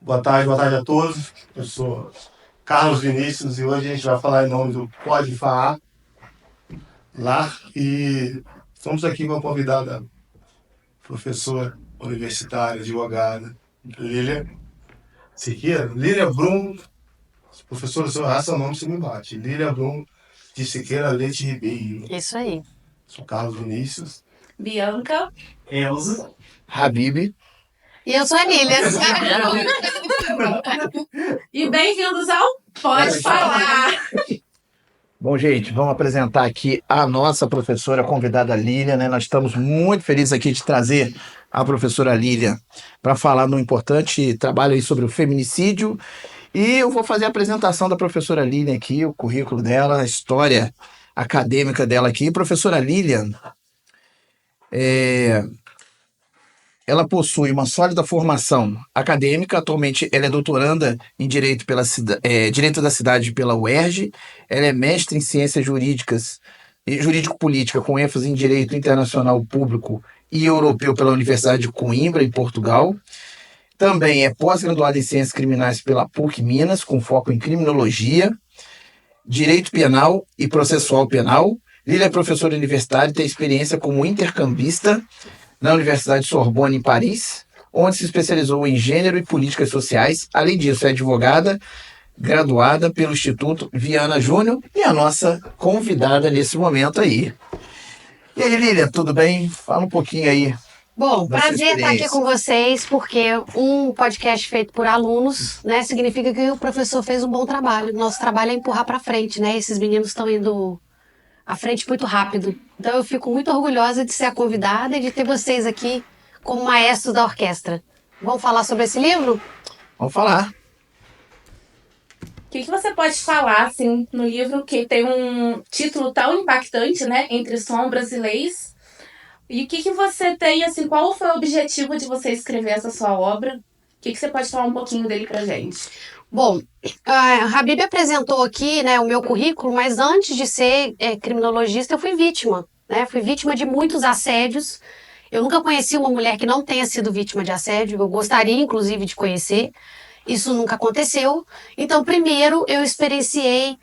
Boa tarde a todos. Eu sou Carlos Vinícius e hoje a gente vai falar em nome do Pode Falar Lar e estamos aqui com a convidada, professora universitária, advogada, Lília Siqueira. Lília Brum, professora, se eu errar seu nome, você me bate. Lília Brum de Siqueira Leite Ribeiro. Isso aí. Sou Carlos Vinícius. Bianca. Elza. Habib. E eu sou a Lília. E bem-vindos ao Pode Falar. Bom, gente, vamos apresentar aqui a nossa professora convidada Lília, né? Nós estamos muito felizes aqui de trazer a professora Lília para falar de um importante trabalho aí sobre o feminicídio. E eu vou fazer a apresentação da professora Lília aqui, o currículo dela, a história acadêmica dela aqui. Professora Lília, ela possui uma sólida formação acadêmica. Atualmente ela é doutoranda em Direito, Direito da Cidade pela UERJ. Ela é mestre em Ciências Jurídicas e Jurídico-Política, com ênfase em Direito Internacional Público e Europeu pela Universidade de Coimbra, em Portugal. Também é pós-graduada em Ciências Criminais pela PUC Minas, com foco em Criminologia, Direito Penal e Processual Penal. Lília é professora universitária e tem experiência como intercambista na Universidade Sorbonne, em Paris, onde se especializou em Gênero e Políticas Sociais. Além disso, é advogada, graduada pelo Instituto Viana Júnior e a nossa convidada nesse momento aí. E aí, Lília, tudo bem? Fala um pouquinho aí. Bom, prazer estar aqui com vocês, porque um podcast feito por alunos, né, significa que o professor fez um bom trabalho. Nosso trabalho é empurrar para frente, né? Esses meninos estão indo à frente muito rápido. Então eu fico muito orgulhosa de ser a convidada e de ter vocês aqui como maestros da orquestra. Vamos falar sobre esse livro? Vamos falar. O que você pode falar, assim, no livro que tem um título tão impactante, né? Entre Sombras e Leis. E o que você tem, assim, qual foi o objetivo de você escrever essa sua obra? O que você pode falar um pouquinho dele pra gente? Bom, a Habib apresentou aqui, né, o meu currículo, mas antes de ser criminologista, eu fui vítima, né? Fui vítima de muitos assédios. Eu nunca conheci uma mulher que não tenha sido vítima de assédio. Eu gostaria, inclusive, de conhecer. Isso nunca aconteceu. Então, primeiro, eu experienciei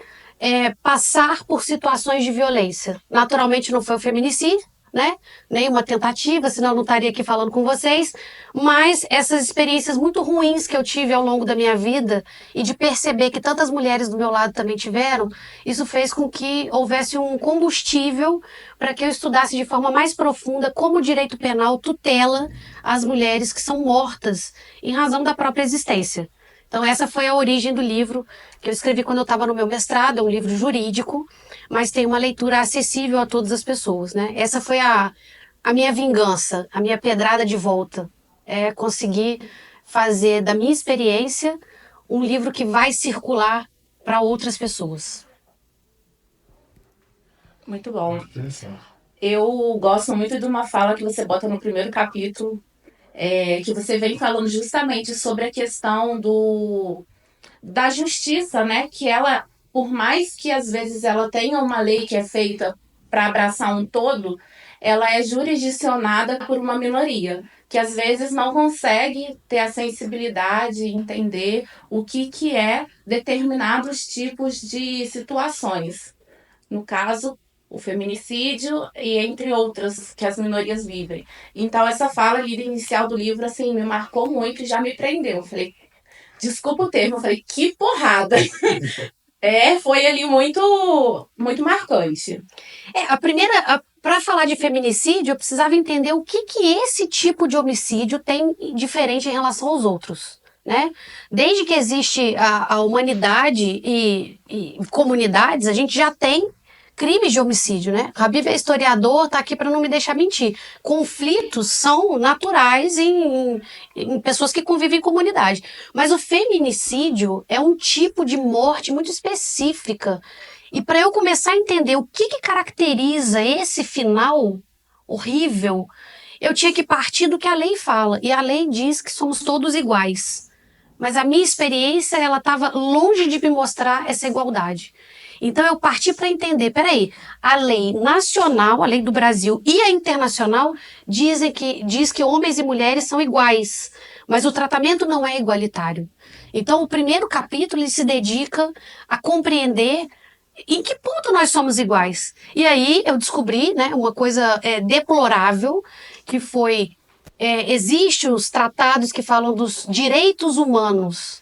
passar por situações de violência. Naturalmente, não foi o feminicídio, né? Nenhuma tentativa, senão eu não estaria aqui falando com vocês, mas essas experiências muito ruins que eu tive ao longo da minha vida e de perceber que tantas mulheres do meu lado também tiveram, isso fez com que houvesse um combustível para que eu estudasse de forma mais profunda como o direito penal tutela as mulheres que são mortas em razão da própria existência. Então essa foi a origem do livro que eu escrevi quando eu estava no meu mestrado. É um livro jurídico, mas tem uma leitura acessível a todas as pessoas, né? Essa foi a minha vingança, a minha pedrada de volta. É conseguir fazer da minha experiência um livro que vai circular para outras pessoas. Muito bom. Eu gosto muito de uma fala que você bota no primeiro capítulo, que você vem falando justamente sobre a questão da justiça, né? Que ela, por mais que às vezes ela tenha uma lei que é feita para abraçar um todo, ela é jurisdicionada por uma minoria, que às vezes não consegue ter a sensibilidade, entender o que é determinados tipos de situações. No caso, o feminicídio e entre outras que as minorias vivem. Então essa fala ali inicial do livro, assim, me marcou muito e já me prendeu. Eu falei, desculpa o termo, eu falei, que porrada! Foi ali muito, muito marcante. Para falar de feminicídio, eu precisava entender o que esse tipo de homicídio tem diferente em relação aos outros, né? Desde que existe a humanidade e comunidades, a gente já tem crimes de homicídio, né? Habib é historiador, tá aqui para não me deixar mentir. Conflitos são naturais em pessoas que convivem em comunidade. Mas o feminicídio é um tipo de morte muito específica. E para eu começar a entender o que caracteriza esse final horrível, eu tinha que partir do que a lei fala. E a lei diz que somos todos iguais. mas a minha experiência ela estava longe de me mostrar essa igualdade. Então eu parti para entender, peraí, a lei nacional, a lei do Brasil e a internacional diz que homens e mulheres são iguais, mas o tratamento não é igualitário. Então o primeiro capítulo ele se dedica a compreender em que ponto nós somos iguais. E aí eu descobri, né, uma coisa deplorável, que foi, existem os tratados que falam dos direitos humanos.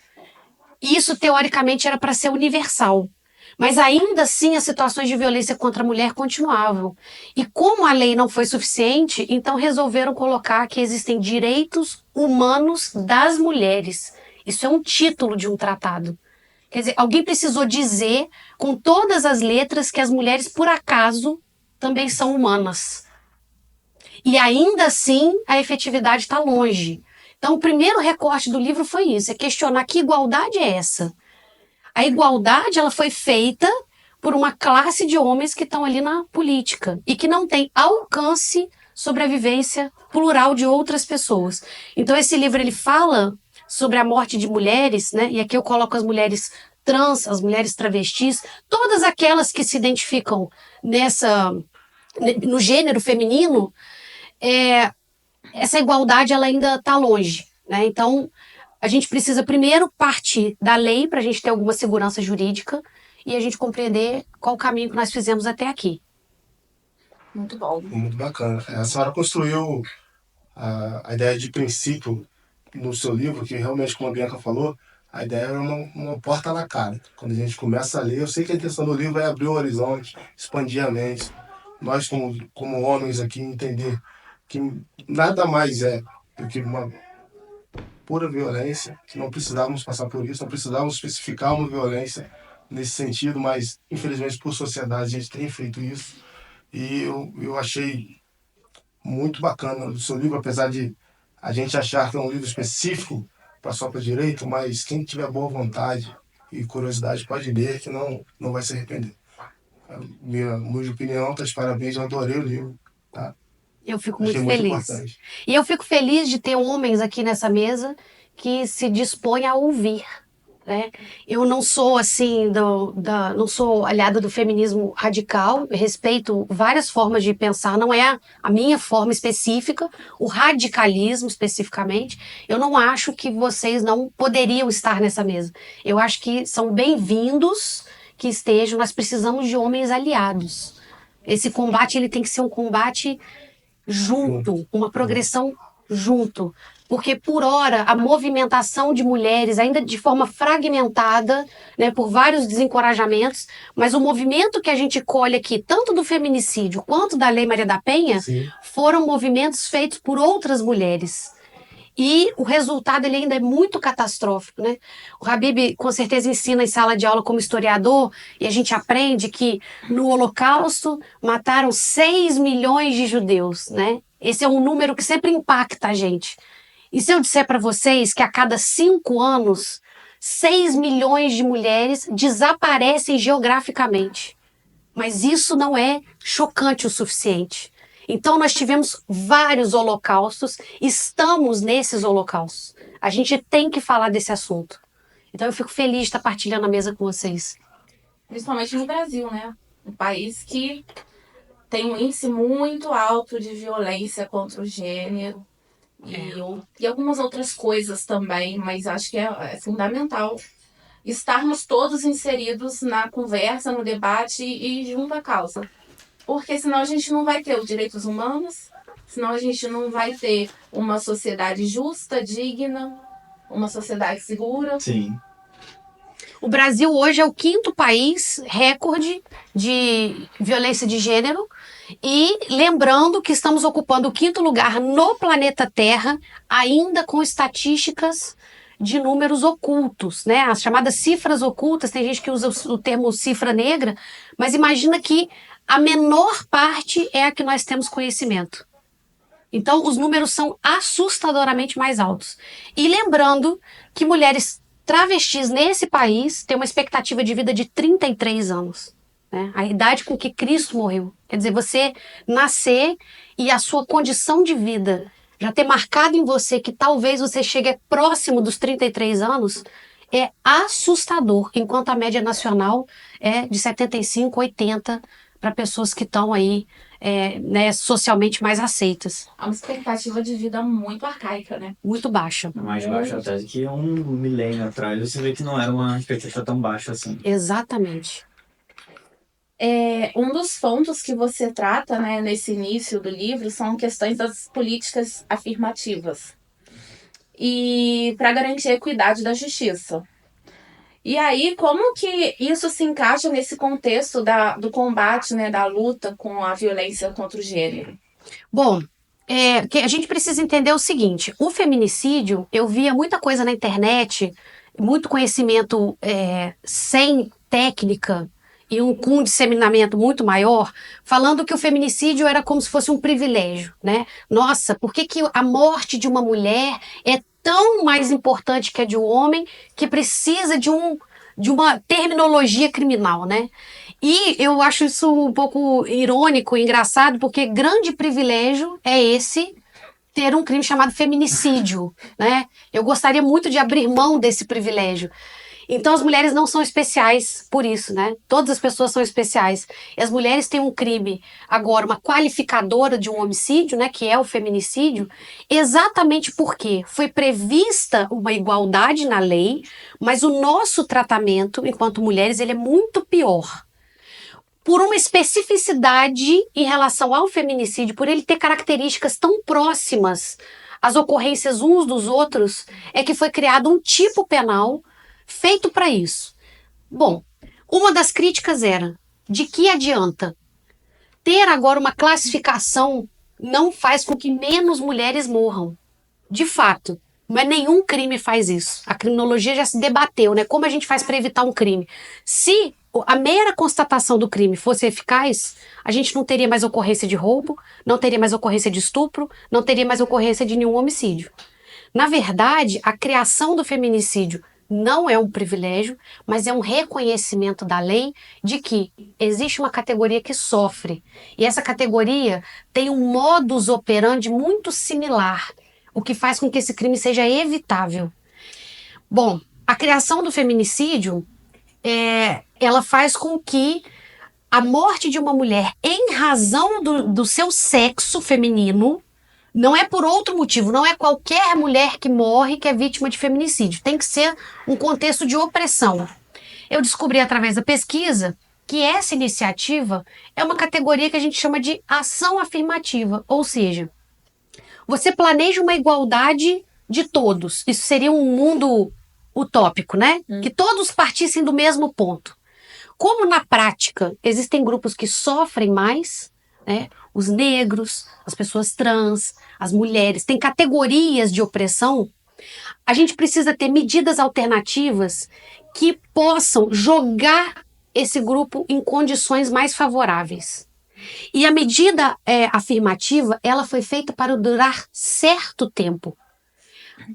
Isso, teoricamente, era para ser universal. Mas ainda assim as situações de violência contra a mulher continuavam. E como a lei não foi suficiente, então resolveram colocar que existem direitos humanos das mulheres. Isso é um título de um tratado. Quer dizer, alguém precisou dizer com todas as letras que as mulheres, por acaso, também são humanas. E ainda assim, a efetividade está longe. Então, o primeiro recorte do livro foi isso, é questionar que igualdade é essa. A igualdade ela foi feita por uma classe de homens que estão ali na política e que não tem alcance sobre a vivência plural de outras pessoas. Então, esse livro ele fala sobre a morte de mulheres, né? E aqui eu coloco as mulheres trans, as mulheres travestis, todas aquelas que se identificam no gênero feminino, essa igualdade ela ainda está longe, né? Então, a gente precisa primeiro partir da lei para a gente ter alguma segurança jurídica e a gente compreender qual o caminho que nós fizemos até aqui. Muito bom. Muito bacana. A senhora construiu a ideia de princípio no seu livro, que realmente, como a Bianca falou, a ideia é uma porta na cara. Quando a gente começa a ler, eu sei que a intenção do livro é abrir o horizonte, expandir a mente. Nós, como homens aqui, entender que nada mais é do que uma pura violência, que não precisávamos passar por isso, não precisávamos especificar uma violência nesse sentido, mas, infelizmente, por sociedade, a gente tem feito isso. E eu achei muito bacana o seu livro, apesar de a gente achar que é um livro específico só para direito, mas quem tiver boa vontade e curiosidade pode ler, que não vai se arrepender. Minha opinião, tá de parabéns, eu adorei o livro. Tá? Eu fico Achei muito feliz. Importante. E eu fico feliz de ter homens aqui nessa mesa que se dispõem a ouvir. Né? Eu não sou assim, não sou aliada do feminismo radical, eu respeito várias formas de pensar, não é a minha forma específica, o radicalismo especificamente. Eu não acho que vocês não poderiam estar nessa mesa. Eu acho que são bem-vindos que estejam, nós precisamos de homens aliados. Esse combate ele tem que ser um combate junto, uma progressão junto. Porque, por hora, a movimentação de mulheres, ainda de forma fragmentada, né, por vários desencorajamentos, mas o movimento que a gente colhe aqui, tanto do feminicídio quanto da Lei Maria da Penha, Sim. foram movimentos feitos por outras mulheres. E o resultado ele ainda é muito catastrófico. Né? O Habib, com certeza, ensina em sala de aula como historiador, e a gente aprende que no Holocausto mataram 6 milhões de judeus. Né? Esse é um número que sempre impacta a gente. E se eu disser para vocês que a cada 5 anos, 6 milhões de mulheres desaparecem geograficamente. Mas isso não é chocante o suficiente. Então nós tivemos vários holocaustos, estamos nesses holocaustos. A gente tem que falar desse assunto. Então eu fico feliz de estar partilhando a mesa com vocês. Principalmente no Brasil, né? Um país que tem um índice muito alto de violência contra o gênero. E algumas outras coisas também, mas acho que é fundamental estarmos todos inseridos na conversa, no debate e junto à causa. Porque senão a gente não vai ter os direitos humanos, senão a gente não vai ter uma sociedade justa, digna, uma sociedade segura. Sim. O Brasil hoje é o 5º país recorde de violência de gênero. E lembrando que estamos ocupando o 5º lugar no planeta Terra, ainda com estatísticas de números ocultos, né? As chamadas cifras ocultas, tem gente que usa o termo cifra negra, mas imagina que a menor parte é a que nós temos conhecimento. Então, os números são assustadoramente mais altos. E lembrando que mulheres travestis nesse país têm uma expectativa de vida de 33 anos. Né? A idade com que Cristo morreu. Quer dizer, você nascer e a sua condição de vida já ter marcado em você que talvez você chegue próximo dos 33 anos, é assustador, enquanto a média nacional é de 75, 80 para pessoas que estão aí né, socialmente mais aceitas. É uma expectativa de vida muito arcaica, né? Muito baixa. Mais baixa até do que um milênio atrás. Você vê que não era uma expectativa tão baixa assim. Exatamente. Um dos pontos que você trata, né, nesse início do livro são questões das políticas afirmativas e para garantir a equidade da justiça. E aí, como que isso se encaixa nesse contexto do combate, né, da luta com a violência contra o gênero? Bom, que a gente precisa entender o seguinte: o feminicídio, eu via muita coisa na internet, muito conhecimento sem técnica e com um disseminamento muito maior, falando que o feminicídio era como se fosse um privilégio, né? Nossa, por que a morte de uma mulher é tão mais importante que a de um homem, que precisa de uma terminologia criminal, né? E eu acho isso um pouco irônico, engraçado, porque grande privilégio é esse ter um crime chamado feminicídio, né? Eu gostaria muito de abrir mão desse privilégio. Então as mulheres não são especiais por isso, né? Todas as pessoas são especiais. E as mulheres têm um crime, agora, uma qualificadora de um homicídio, né? Que é o feminicídio, exatamente porque foi prevista uma igualdade na lei, mas o nosso tratamento, enquanto mulheres, ele é muito pior. Por uma especificidade em relação ao feminicídio, por ele ter características tão próximas às ocorrências uns dos outros, é que foi criado um tipo penal feito para isso. Bom, uma das críticas era: de que adianta? Ter agora uma classificação não faz com que menos mulheres morram. De fato, mas nenhum crime faz isso. A criminologia já se debateu, né? Como a gente faz para evitar um crime? Se a mera constatação do crime fosse eficaz, a gente não teria mais ocorrência de roubo, não teria mais ocorrência de estupro, não teria mais ocorrência de nenhum homicídio. Na verdade, a criação do feminicídio não é um privilégio, mas é um reconhecimento da lei de que existe uma categoria que sofre. E essa categoria tem um modus operandi muito similar, o que faz com que esse crime seja evitável. Bom, a criação do feminicídio, ela faz com que a morte de uma mulher em razão do seu sexo feminino, não é por outro motivo, não é qualquer mulher que morre que é vítima de feminicídio. Tem que ser um contexto de opressão. Eu descobri através da pesquisa que essa iniciativa é uma categoria que a gente chama de ação afirmativa, ou seja, você planeja uma igualdade de todos. Isso seria um mundo utópico, né? Que todos partissem do mesmo ponto. Como na prática existem grupos que sofrem mais, né? Os negros, as pessoas trans, as mulheres, tem categorias de opressão, a gente precisa ter medidas alternativas que possam jogar esse grupo em condições mais favoráveis. E a medida afirmativa, ela foi feita para durar certo tempo.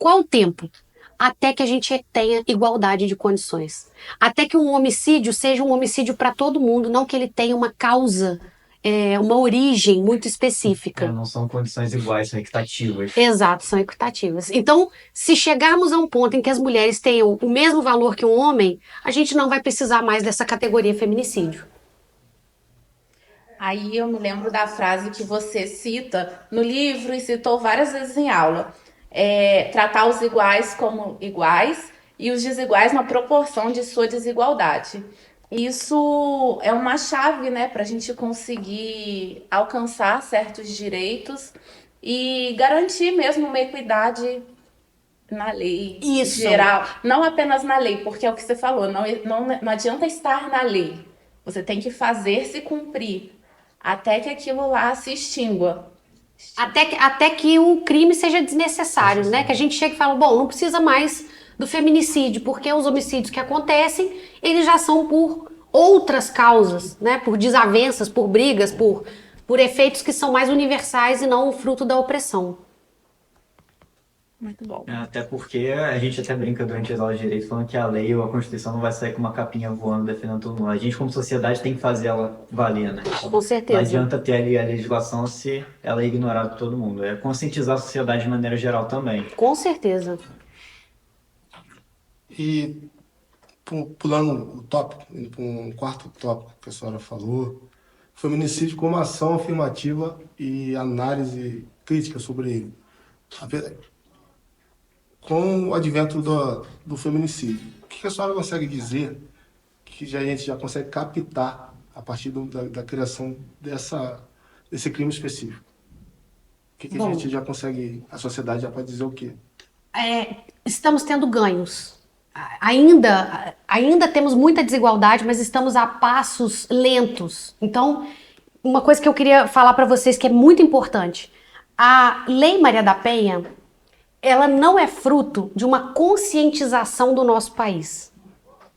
Qual tempo? Até que a gente tenha igualdade de condições. Até que um homicídio seja um homicídio para todo mundo, não que ele tenha uma causa, uma origem muito específica. Não são condições iguais, são equitativas. Exato, são equitativas. Então, se chegarmos a um ponto em que as mulheres tenham o mesmo valor que um homem, a gente não vai precisar mais dessa categoria feminicídio. Aí eu me lembro da frase que você cita no livro e citou várias vezes em aula. Tratar os iguais como iguais e os desiguais na proporção de sua desigualdade. Isso é uma chave, né, para a gente conseguir alcançar certos direitos e garantir mesmo uma equidade na lei geral. Não apenas na lei, porque é o que você falou, não adianta estar na lei. Você tem que fazer se cumprir até que aquilo lá se extingua. Até que o crime seja desnecessário, né? Que a gente chega e fala, bom, não precisa mais do feminicídio, porque os homicídios que acontecem, eles já são por outras causas, né? Por desavenças, por brigas, por efeitos que são mais universais e não o fruto da opressão. Muito bom. Até porque a gente até brinca durante as aulas de direito falando que a lei ou a Constituição não vai sair com uma capinha voando defendendo todo mundo. A gente, como sociedade, tem que fazer ela valer, né? Com Não certeza. adianta ter ali a legislação se ela é ignorada por todo mundo. É conscientizar a sociedade de maneira geral também. Com certeza. E pulando o tópico, indo para um quarto tópico que a senhora falou, feminicídio como ação afirmativa e análise crítica sobre ele. Com o advento do feminicídio, o que a senhora consegue dizer que a gente já consegue captar a partir da criação desse crime específico? O que a Bom. gente já consegue, a sociedade já pode dizer o quê? Estamos tendo ganhos. Ainda temos muita desigualdade, mas estamos a passos lentos. Então, uma coisa que eu queria falar para vocês que é muito importante. A Lei Maria da Penha, ela não é fruto de uma conscientização do nosso país.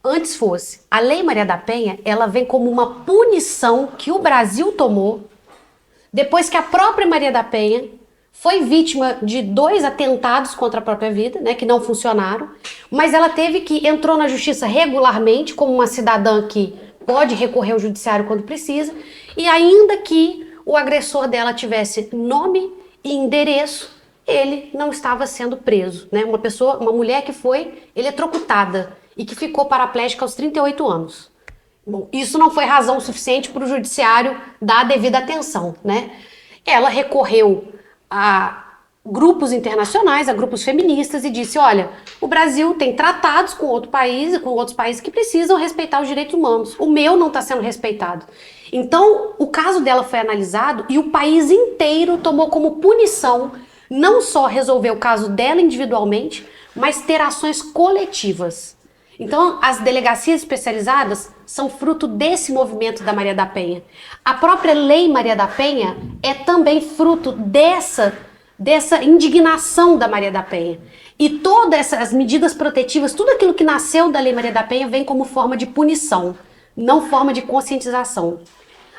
Antes fosse. A Lei Maria da Penha, ela vem como uma punição que o Brasil tomou depois que a própria Maria da Penha foi vítima de 2 atentados contra a própria vida, né, que não funcionaram, mas ela entrou na justiça regularmente como uma cidadã que pode recorrer ao judiciário quando precisa, e ainda que o agressor dela tivesse nome e endereço, ele não estava sendo preso, né? Uma mulher que foi eletrocutada e que ficou paraplégica aos 38 anos. Bom, isso não foi razão suficiente para o judiciário dar a devida atenção, né? Ela recorreu a grupos internacionais, a grupos feministas e disse, olha, o Brasil tem tratados com outros países que precisam respeitar os direitos humanos. O meu não está sendo respeitado. Então, o caso dela foi analisado e o país inteiro tomou como punição não só resolver o caso dela individualmente, mas ter ações coletivas. Então, as delegacias especializadas são fruto desse movimento da Maria da Penha. A própria Lei Maria da Penha é também fruto dessa indignação da Maria da Penha. E todas essas medidas protetivas, tudo aquilo que nasceu da Lei Maria da Penha vem como forma de punição, não forma de conscientização.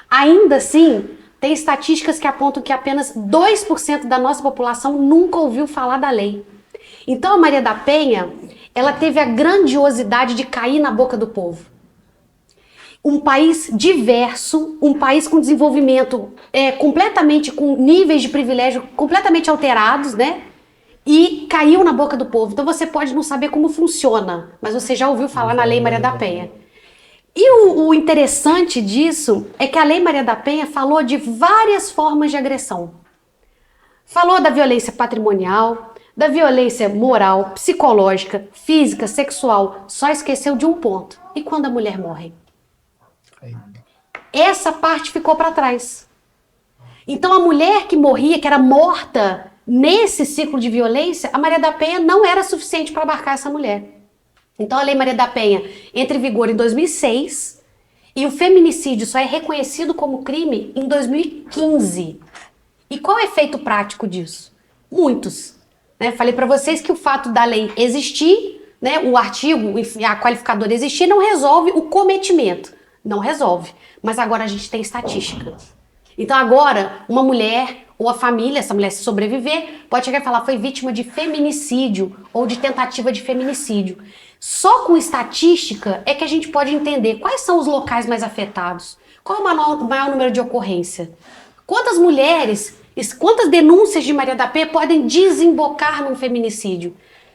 Ainda assim, tem estatísticas que apontam que apenas 2% da nossa população nunca ouviu falar da lei. Então a Maria da Penha, ela teve a grandiosidade de cair na boca do povo. Um país diverso, um país com desenvolvimento completamente, com níveis de privilégio completamente alterados, né? E caiu na boca do povo. Então você pode não saber como funciona, mas você já ouviu falar na Lei Maria da Penha. E o interessante disso é que a Lei Maria da Penha falou de várias formas de agressão. Falou da violência patrimonial, da violência moral, psicológica, física, sexual. Só esqueceu de um ponto. E quando a mulher morre? Essa parte ficou para trás. Então a mulher que morria, que era morta nesse ciclo de violência, a Maria da Penha não era suficiente para abarcar essa mulher. Então a Lei Maria da Penha entra em vigor em 2006 e o feminicídio só é reconhecido como crime em 2015. E qual é o efeito prático disso? Muitos. Né? Falei para vocês que o fato da lei existir, né, o artigo, enfim, a qualificadora existir, não resolve o cometimento. Não resolve. Mas agora a gente tem estatística. Então agora, uma mulher ou a família, essa mulher se sobreviver, pode chegar e falar foi vítima de feminicídio ou de tentativa de feminicídio. Só com estatística é que a gente pode entender quais são os locais mais afetados, qual é o maior número de ocorrência, quantas mulheres, quantas denúncias de Maria da Penha podem desembocar num feminicídio.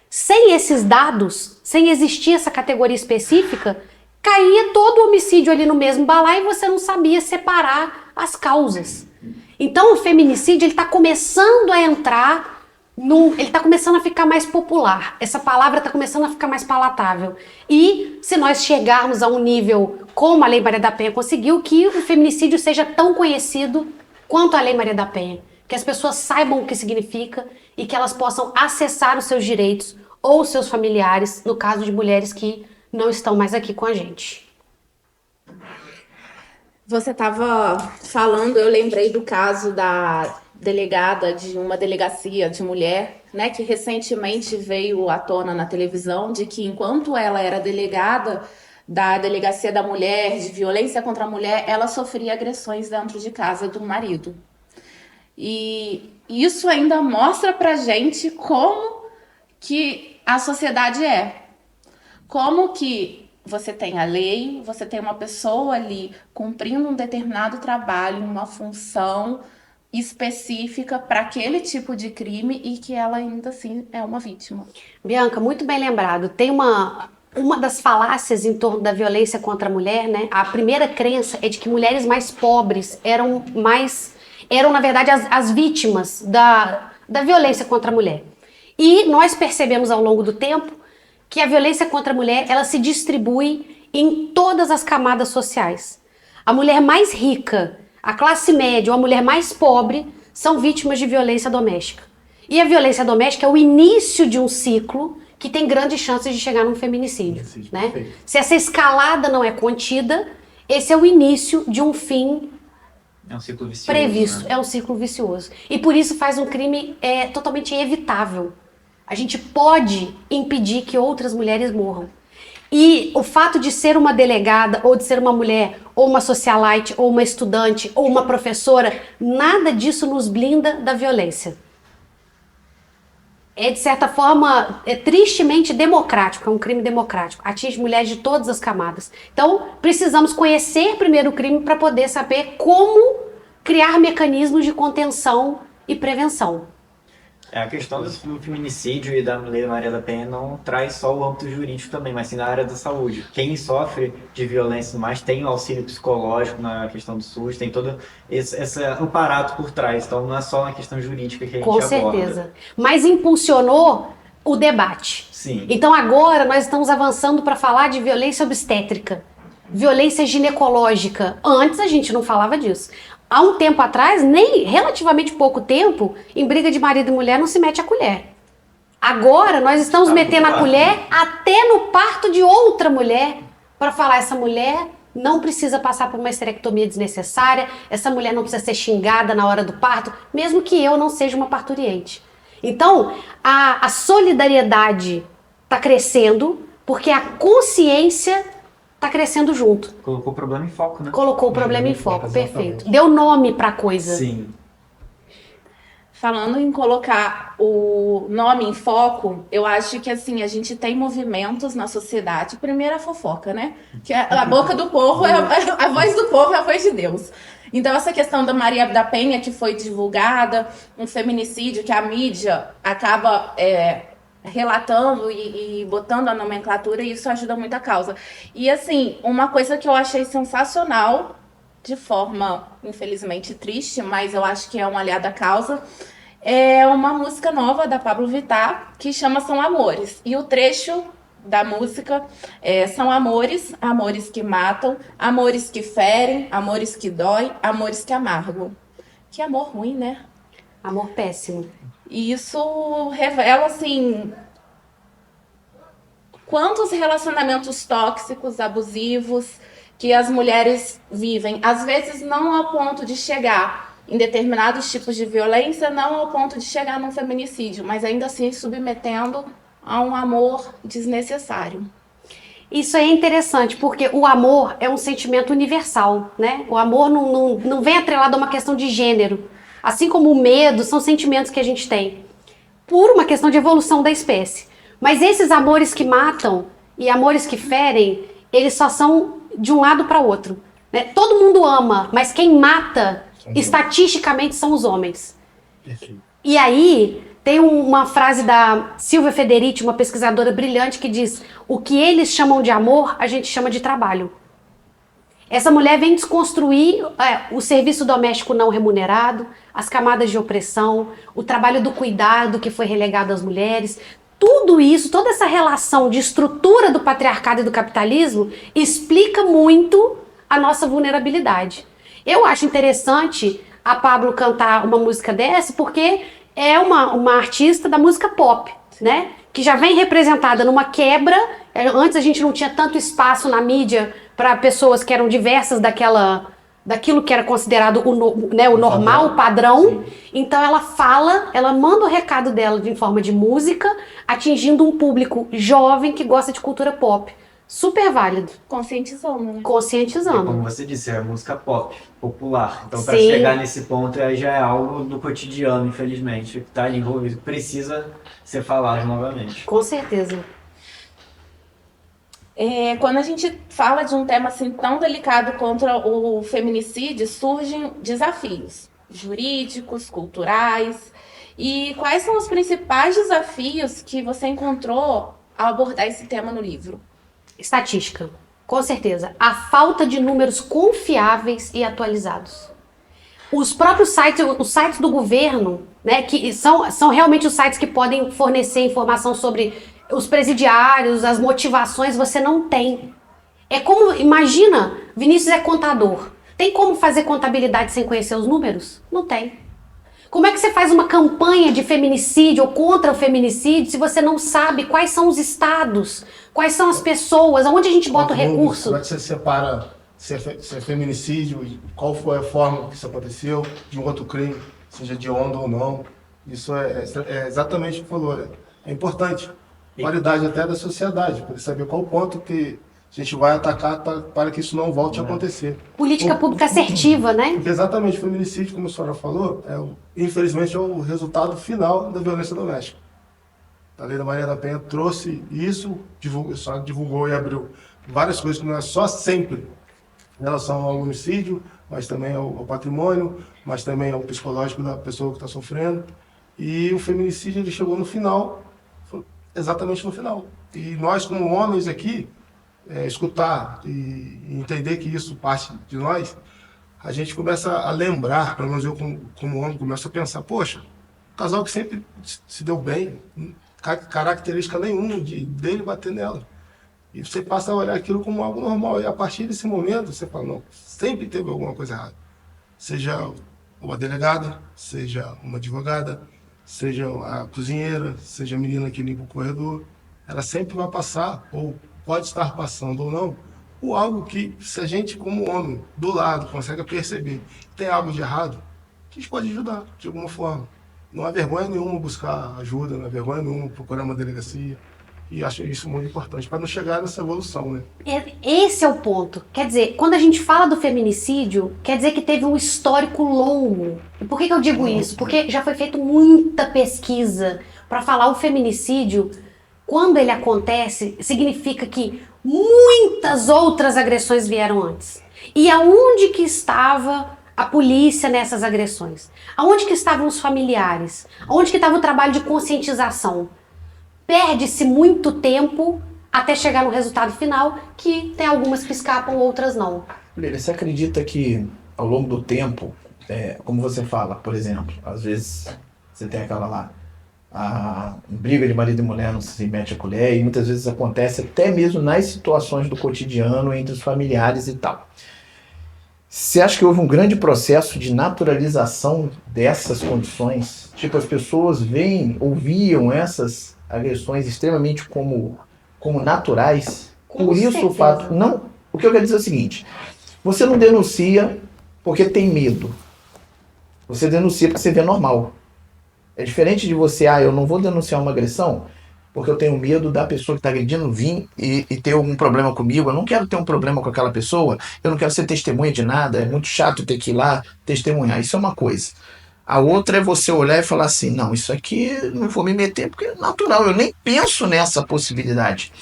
Sem esses dados, sem existir essa categoria específica, caía todo o homicídio ali no mesmo balaio e você não sabia separar as causas. Então o feminicídio está começando a entrar, ele está começando a ficar mais popular. Essa palavra está começando a ficar mais palatável. E se nós chegarmos a um nível como a Lei Maria da Penha conseguiu, que o feminicídio seja tão conhecido quanto a Lei Maria da Penha. Que as pessoas saibam o que significa e que elas possam acessar os seus direitos ou os seus familiares, no caso de mulheres que não estão mais aqui com a gente. Você estava falando, eu lembrei do caso da delegada de uma delegacia de mulher, né, que recentemente veio à tona na televisão, de que enquanto ela era delegada da delegacia da mulher, de violência contra a mulher, ela sofria agressões dentro de casa do marido. E isso ainda mostra pra gente como que a sociedade é. Como que você tem a lei, você tem uma pessoa ali cumprindo um determinado trabalho, uma função específica para aquele tipo de crime e que ela ainda assim é uma vítima. Bianca, muito bem lembrado. Tem uma das falácias em torno da violência contra a mulher, né? A primeira crença é de que mulheres mais pobres eram na verdade, as vítimas da violência contra a mulher. E nós percebemos ao longo do tempo que a violência contra a mulher, ela se distribui em todas as camadas sociais. A mulher mais rica, a classe média ou a mulher mais pobre são vítimas de violência doméstica. E a violência doméstica é o início de um ciclo que tem grandes chances de chegar num feminicídio, né? Se essa escalada não é contida, esse é o início de um fim É um ciclo vicioso. previsto. Né? É um ciclo vicioso. E por isso faz um crime totalmente evitável. A gente pode impedir que outras mulheres morram. E o fato de ser uma delegada, ou de ser uma mulher, ou uma socialite, ou uma estudante, ou uma professora, nada disso nos blinda da violência. É, de certa forma, tristemente democrático, é um crime democrático. Atinge mulheres de todas as camadas. Então, precisamos conhecer primeiro o crime para poder saber como criar mecanismos de contenção e prevenção. A questão do feminicídio e da Lei Maria da Penha não traz só o âmbito jurídico também, mas sim na área da saúde. Quem sofre de violência mais tem o auxílio psicológico na questão do SUS, tem todo esse aparato por trás. Então não é só na questão jurídica que a gente Com aborda. certeza. Mas impulsionou o debate. Sim. Então agora nós estamos avançando para falar de violência obstétrica, violência ginecológica. Antes a gente não falava disso. Há um tempo atrás, nem relativamente pouco tempo, em briga de marido e mulher não se mete a colher. Agora nós estamos metendo a colher até no parto de outra mulher para falar: essa mulher não precisa passar por uma esterectomia desnecessária, essa mulher não precisa ser xingada na hora do parto, mesmo que eu não seja uma parturiente. Então, a solidariedade está crescendo porque a consciência está crescendo junto. Colocou o problema em foco, né? Colocou o problema em foco, Exatamente. perfeito. Deu nome para a coisa. Sim. Falando em colocar o nome em foco, eu acho que assim, a gente tem movimentos na sociedade. Primeiro a fofoca, né? Que a boca do povo, a voz do povo é a voz de Deus. Então essa questão da Maria da Penha, que foi divulgada, um feminicídio que a mídia acaba relatando e botando a nomenclatura, e isso ajuda muito a causa. E assim, uma coisa que eu achei sensacional, de forma, infelizmente, triste, mas eu acho que é um aliado à causa, é uma música nova da Pablo Vittar, que chama São Amores. E o trecho da música são amores, amores que matam, amores que ferem, amores que dói, amores que amargam. Que amor ruim, né? Amor péssimo. E isso revela, assim, quantos relacionamentos tóxicos, abusivos, que as mulheres vivem. Às vezes não ao ponto de chegar em determinados tipos de violência, não ao ponto de chegar num feminicídio, mas ainda assim submetendo a um amor desnecessário. Isso é interessante, porque o amor é um sentimento universal, né? O amor não vem atrelado a uma questão de gênero. Assim como o medo, são sentimentos que a gente tem, por uma questão de evolução da espécie. Mas esses amores que matam e amores que ferem, eles só são de um lado para o outro, né? Todo mundo ama, mas quem mata, estatisticamente, são os homens. E aí, tem uma frase da Silvia Federici, uma pesquisadora brilhante, que diz: o que eles chamam de amor, a gente chama de trabalho. Essa mulher vem desconstruir o serviço doméstico não remunerado, as camadas de opressão, o trabalho do cuidado que foi relegado às mulheres. Tudo isso, toda essa relação de estrutura do patriarcado e do capitalismo explica muito a nossa vulnerabilidade. Eu acho interessante a Pablo cantar uma música dessa porque é uma artista da música pop, né? Que já vem representada numa quebra. Antes a gente não tinha tanto espaço na mídia para pessoas que eram diversas daquilo que era considerado o normal, o padrão. Sim. Então ela manda o recado dela em forma de música, atingindo um público jovem que gosta de cultura pop. Super válido. Conscientizando, né? E Conscientizando. como você disse, é música pop, popular. Então, para Sim. chegar nesse ponto, aí já é algo do cotidiano, infelizmente, que está ali envolvido, precisa ser falado novamente. Com certeza. Quando a gente fala de um tema assim tão delicado contra o feminicídio, surgem desafios jurídicos, culturais. E quais são os principais desafios que você encontrou ao abordar esse tema no livro? Estatística. Com certeza. A falta de números confiáveis e atualizados. Os próprios sites, os sites do governo, né, que são realmente os sites que podem fornecer informação sobre os presidiários, as motivações, você não tem. É como, imagina, Vinícius é contador. Tem como fazer contabilidade sem conhecer os números? Não tem. Como é que você faz uma campanha de feminicídio ou contra o feminicídio se você não sabe quais são os estados, quais são as pessoas, aonde a gente bota o recurso? Como é que você separa se é feminicídio e qual foi a forma que isso aconteceu, de um outro crime, seja de onda ou não? Isso é exatamente o que falou. É importante. Qualidade até da sociedade, para saber qual ponto que a gente vai atacar para que isso não volte a acontecer. Política pública assertiva, né? Porque exatamente o feminicídio, como a senhora falou, infelizmente é o resultado final da violência doméstica. A Lei da Maria da Penha trouxe isso, divulgou e abriu várias coisas que não é só sempre em relação ao homicídio, mas também ao patrimônio, mas também ao psicológico da pessoa que está sofrendo. E o feminicídio ele chegou no final, exatamente no final. E nós, como homens aqui, escutar e entender que isso parte de nós, a gente começa a lembrar, pelo menos eu como homem, começo a pensar, poxa, um casal que sempre se deu bem, característica nenhuma dele bater nela. E você passa a olhar aquilo como algo normal. E a partir desse momento, você fala, não, sempre teve alguma coisa errada. Seja uma delegada, seja uma advogada, seja a cozinheira, seja a menina que limpa o corredor, ela sempre vai passar, ou pode estar passando ou não, por algo que, se a gente como homem, do lado, consegue perceber que tem algo de errado, a gente pode ajudar, de alguma forma. Não há vergonha nenhuma buscar ajuda, não há vergonha nenhuma procurar uma delegacia. E acho isso muito importante, para não chegar nessa evolução, né? Esse é o ponto. Quer dizer, quando a gente fala do feminicídio, quer dizer que teve um histórico longo. E por que eu digo isso? Porque já foi feita muita pesquisa para falar o feminicídio. Quando ele acontece, significa que muitas outras agressões vieram antes. E aonde que estava a polícia nessas agressões? Aonde que estavam os familiares? Aonde que estava o trabalho de conscientização? Perde-se muito tempo até chegar no resultado final, que tem algumas que escapam, outras não. Você acredita que ao longo do tempo, como você fala, por exemplo, às vezes você tem aquela lá, a briga de marido e mulher não se mete a colher, e muitas vezes acontece até mesmo nas situações do cotidiano, entre os familiares e tal. Você acha que houve um grande processo de naturalização dessas condições? Tipo, as pessoas ouviam essas agressões extremamente como naturais? Por isso certeza. o fato... Não, o que eu quero dizer é o seguinte, você não denuncia porque tem medo. Você denuncia porque você vê normal. É diferente de você, eu não vou denunciar uma agressão porque eu tenho medo da pessoa que está agredindo vir e ter algum problema comigo. Eu não quero ter um problema com aquela pessoa, eu não quero ser testemunha de nada, é muito chato ter que ir lá testemunhar. Isso é uma coisa. A outra é você olhar e falar assim, não, isso aqui não vou me meter porque é natural, eu nem penso nessa possibilidade.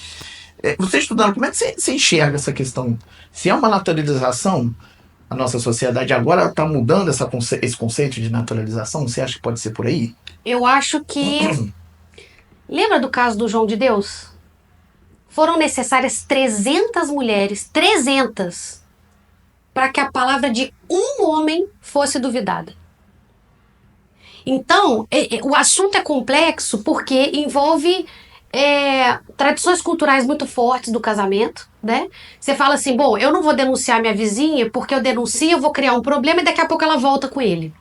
Você estudando, como é que você enxerga essa questão? Se é uma naturalização, a nossa sociedade agora está mudando esse conceito de naturalização, você acha que pode ser por aí? Eu acho que... Lembra do caso do João de Deus? Foram necessárias 300 mulheres, 300, para que a palavra de um homem fosse duvidada. Então, o assunto é complexo porque envolve tradições culturais muito fortes do casamento, né? Você fala assim, bom, eu não vou denunciar minha vizinha porque eu denuncio, eu vou criar um problema e daqui a pouco ela volta com ele.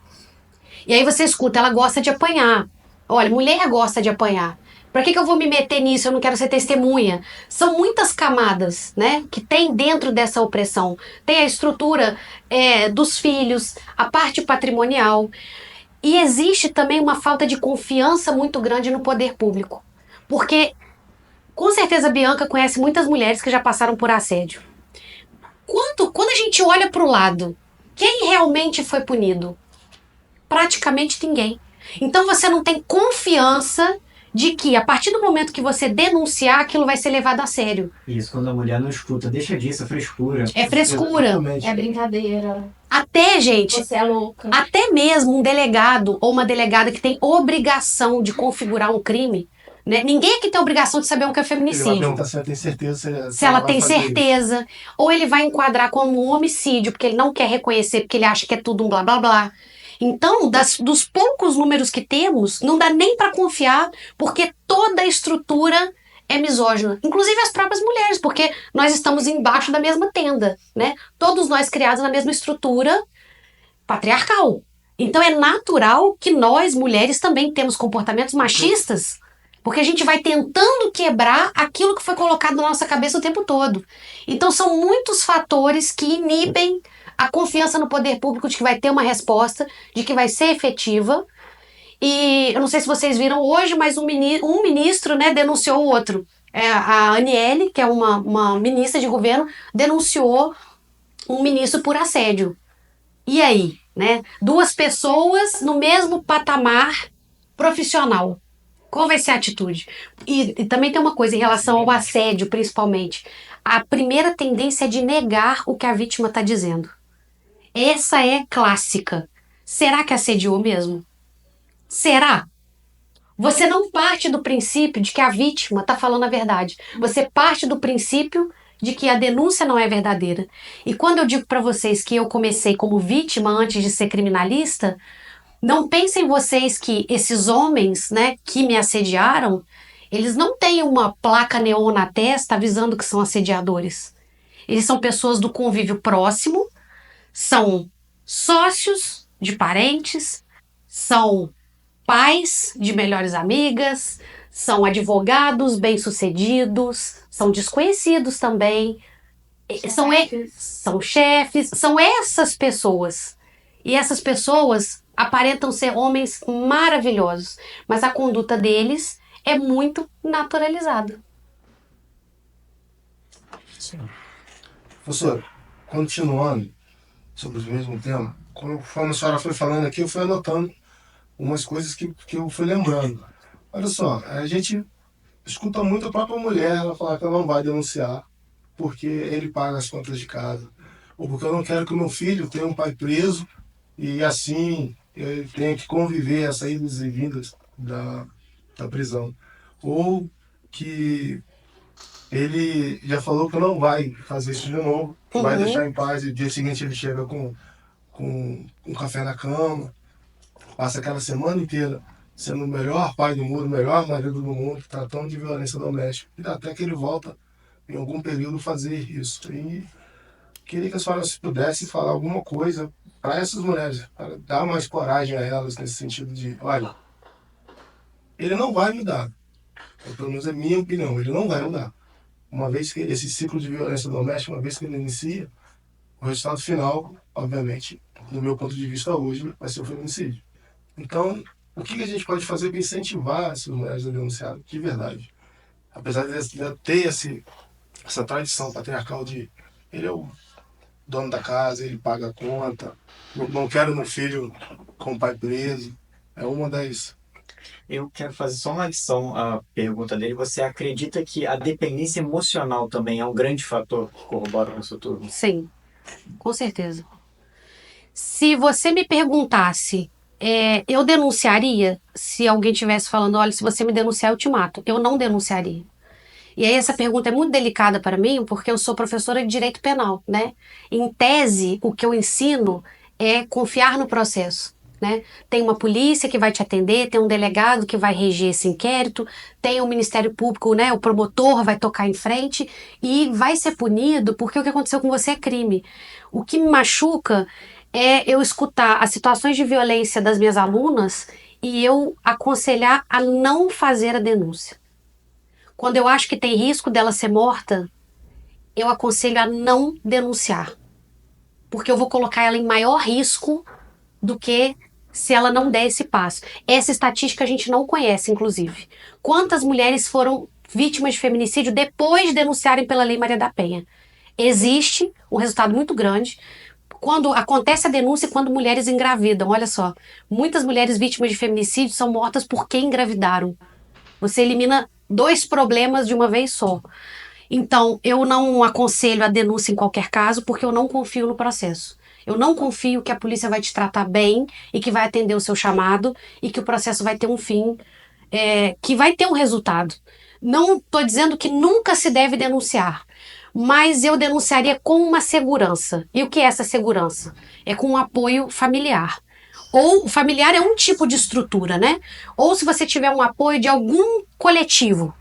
E aí você escuta, ela gosta de apanhar. Olha, mulher gosta de apanhar. Pra que eu vou me meter nisso? Eu não quero ser testemunha. São muitas camadas, né, que tem dentro dessa opressão. Tem a estrutura dos filhos, a parte patrimonial. E existe também uma falta de confiança muito grande no poder público. Porque Com certeza a Bianca conhece muitas mulheres que já passaram por assédio. Quando a gente olha para o lado, quem realmente foi punido? Praticamente ninguém. Então você não tem confiança de que a partir do momento que você denunciar, aquilo vai ser levado a sério. Isso, quando a mulher não escuta, deixa disso, é frescura. É frescura. Exatamente. É brincadeira. Até, gente, Você é louca. até mesmo um delegado ou uma delegada que tem obrigação de configurar um crime, né? Ninguém aqui tem obrigação de saber o que é Ele vai feminicídio. perguntar se ela tem certeza Se ela vai tem fazer isso. certeza, ou ele vai enquadrar como um homicídio, porque ele não quer reconhecer, porque ele acha que é tudo um blá blá blá. Então, dos poucos números que temos, não dá nem para confiar, porque toda a estrutura é misógina. Inclusive as próprias mulheres, porque nós estamos embaixo da mesma tenda, né? Todos nós criados na mesma estrutura patriarcal. Então é natural que nós, mulheres, também temos comportamentos machistas, porque a gente vai tentando quebrar aquilo que foi colocado na nossa cabeça o tempo todo. Então são muitos fatores que inibem a confiança no poder público de que vai ter uma resposta, de que vai ser efetiva. E eu não sei se vocês viram hoje, mas um ministro, né, denunciou o outro. A Aniele, que é uma ministra de governo, denunciou um ministro por assédio. E aí, né? Duas pessoas no mesmo patamar profissional. Qual vai ser a atitude? E também tem uma coisa em relação ao assédio, principalmente. A primeira tendência é de negar o que a vítima está dizendo. Essa é clássica. Será que assediou mesmo? Será? Você não parte do princípio de que a vítima está falando a verdade. Você parte do princípio de que a denúncia não é verdadeira. E quando eu digo para vocês que eu comecei como vítima antes de ser criminalista, não pensem vocês que esses homens, né, que me assediaram, eles não têm uma placa neon na testa avisando que são assediadores. Eles são pessoas do convívio próximo, são sócios de parentes, são pais de melhores amigas, são advogados bem-sucedidos, são desconhecidos também, são chefes, são essas pessoas. E essas pessoas aparentam ser homens maravilhosos, mas a conduta deles é muito naturalizada. Professor, continuando sobre o mesmo tema, conforme a senhora foi falando aqui, eu fui anotando umas coisas que eu fui lembrando. Olha só, a gente escuta muito a própria mulher, ela falar que ela não vai denunciar porque ele paga as contas de casa, ou porque eu não quero que o meu filho tenha um pai preso e assim eu tenha que conviver as saídas e vindas da prisão. Ou que ele já falou que não vai fazer isso de novo, que vai deixar em paz, e no dia seguinte ele chega com um café na cama, passa aquela semana inteira sendo o melhor pai do mundo, o melhor marido do mundo, tratando de violência doméstica, e até que ele volta em algum período fazer isso. E queria que a senhora, se pudesse, falar alguma coisa para essas mulheres, para dar mais coragem a elas nesse sentido de, olha, ele não vai mudar, pelo menos é minha opinião, ele não vai mudar. Uma vez que esse ciclo de violência doméstica, uma vez que ele inicia, o resultado final, obviamente, do meu ponto de vista hoje, vai ser o feminicídio. Então, o que a gente pode fazer para incentivar essas mulheres a denunciarem de verdade? Apesar de ter essa tradição patriarcal de ele é o dono da casa, ele paga a conta, não quero meu filho com o pai preso, é uma das... Eu quero fazer só uma adição à pergunta dele. Você acredita que a dependência emocional também é um grande fator que corrobora com isso tudo? Sim, com certeza. Se você me perguntasse, eu denunciaria se alguém estivesse falando, olha, se você me denunciar, eu te mato. Eu não denunciaria. E aí essa pergunta é muito delicada para mim, porque eu sou professora de direito penal, né? Em tese, o que eu ensino é confiar no processo, né? Tem uma polícia que vai te atender, tem um delegado que vai reger esse inquérito, tem o Ministério Público, né? O promotor vai tocar em frente e vai ser punido porque o que aconteceu com você é crime. O que me machuca é eu escutar as situações de violência das minhas alunas e eu aconselhar a não fazer a denúncia. Quando eu acho que tem risco dela ser morta, eu aconselho a não denunciar. Porque eu vou colocar ela em maior risco do que se ela não der esse passo. Essa estatística a gente não conhece, inclusive. Quantas mulheres foram vítimas de feminicídio depois de denunciarem pela Lei Maria da Penha. Existe um resultado muito grande quando acontece a denúncia e quando mulheres engravidam. Olha só, muitas mulheres vítimas de feminicídio são mortas porque engravidaram. Você elimina 2 problemas de uma vez só. Então, eu não aconselho a denúncia em qualquer caso, porque eu não confio no processo. Eu não confio que a polícia vai te tratar bem e que vai atender o seu chamado e que o processo vai ter um fim, que vai ter um resultado. Não estou dizendo que nunca se deve denunciar, mas eu denunciaria com uma segurança. E o que é essa segurança? É com um apoio familiar. Ou familiar é um tipo de estrutura, né? Ou se você tiver um apoio de algum coletivo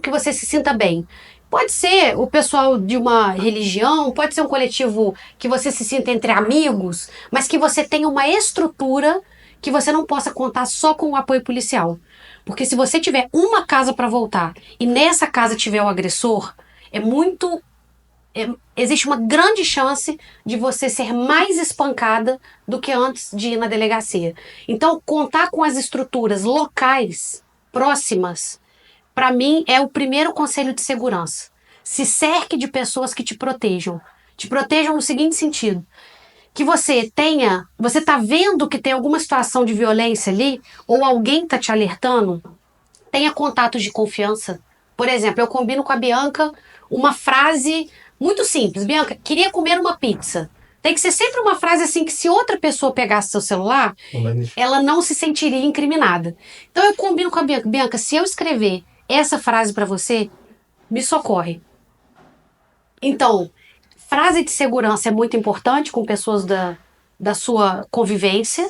que você se sinta bem. Pode ser o pessoal de uma religião, pode ser um coletivo que você se sinta entre amigos, mas que você tenha uma estrutura que você não possa contar só com o apoio policial. Porque se você tiver uma casa para voltar e nessa casa tiver o agressor, existe uma grande chance de você ser mais espancada do que antes de ir na delegacia. Então, contar com as estruturas locais, próximas, para mim é o primeiro conselho de segurança. Se cerque de pessoas que te protejam. Te protejam no seguinte sentido: que você está vendo que tem alguma situação de violência ali, ou alguém está te alertando, tenha contatos de confiança. Por exemplo, eu combino com a Bianca uma frase muito simples. Bianca, queria comer uma pizza. Tem que ser sempre uma frase assim que se outra pessoa pegasse seu celular, ela não se sentiria incriminada. Então eu combino com a Bianca. Bianca, se eu escrever essa frase para você, me socorre. Então, frase de segurança é muito importante com pessoas da sua convivência.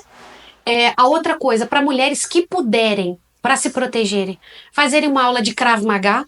A outra coisa, para mulheres que puderem, para se protegerem, fazerem uma aula de Krav Maga.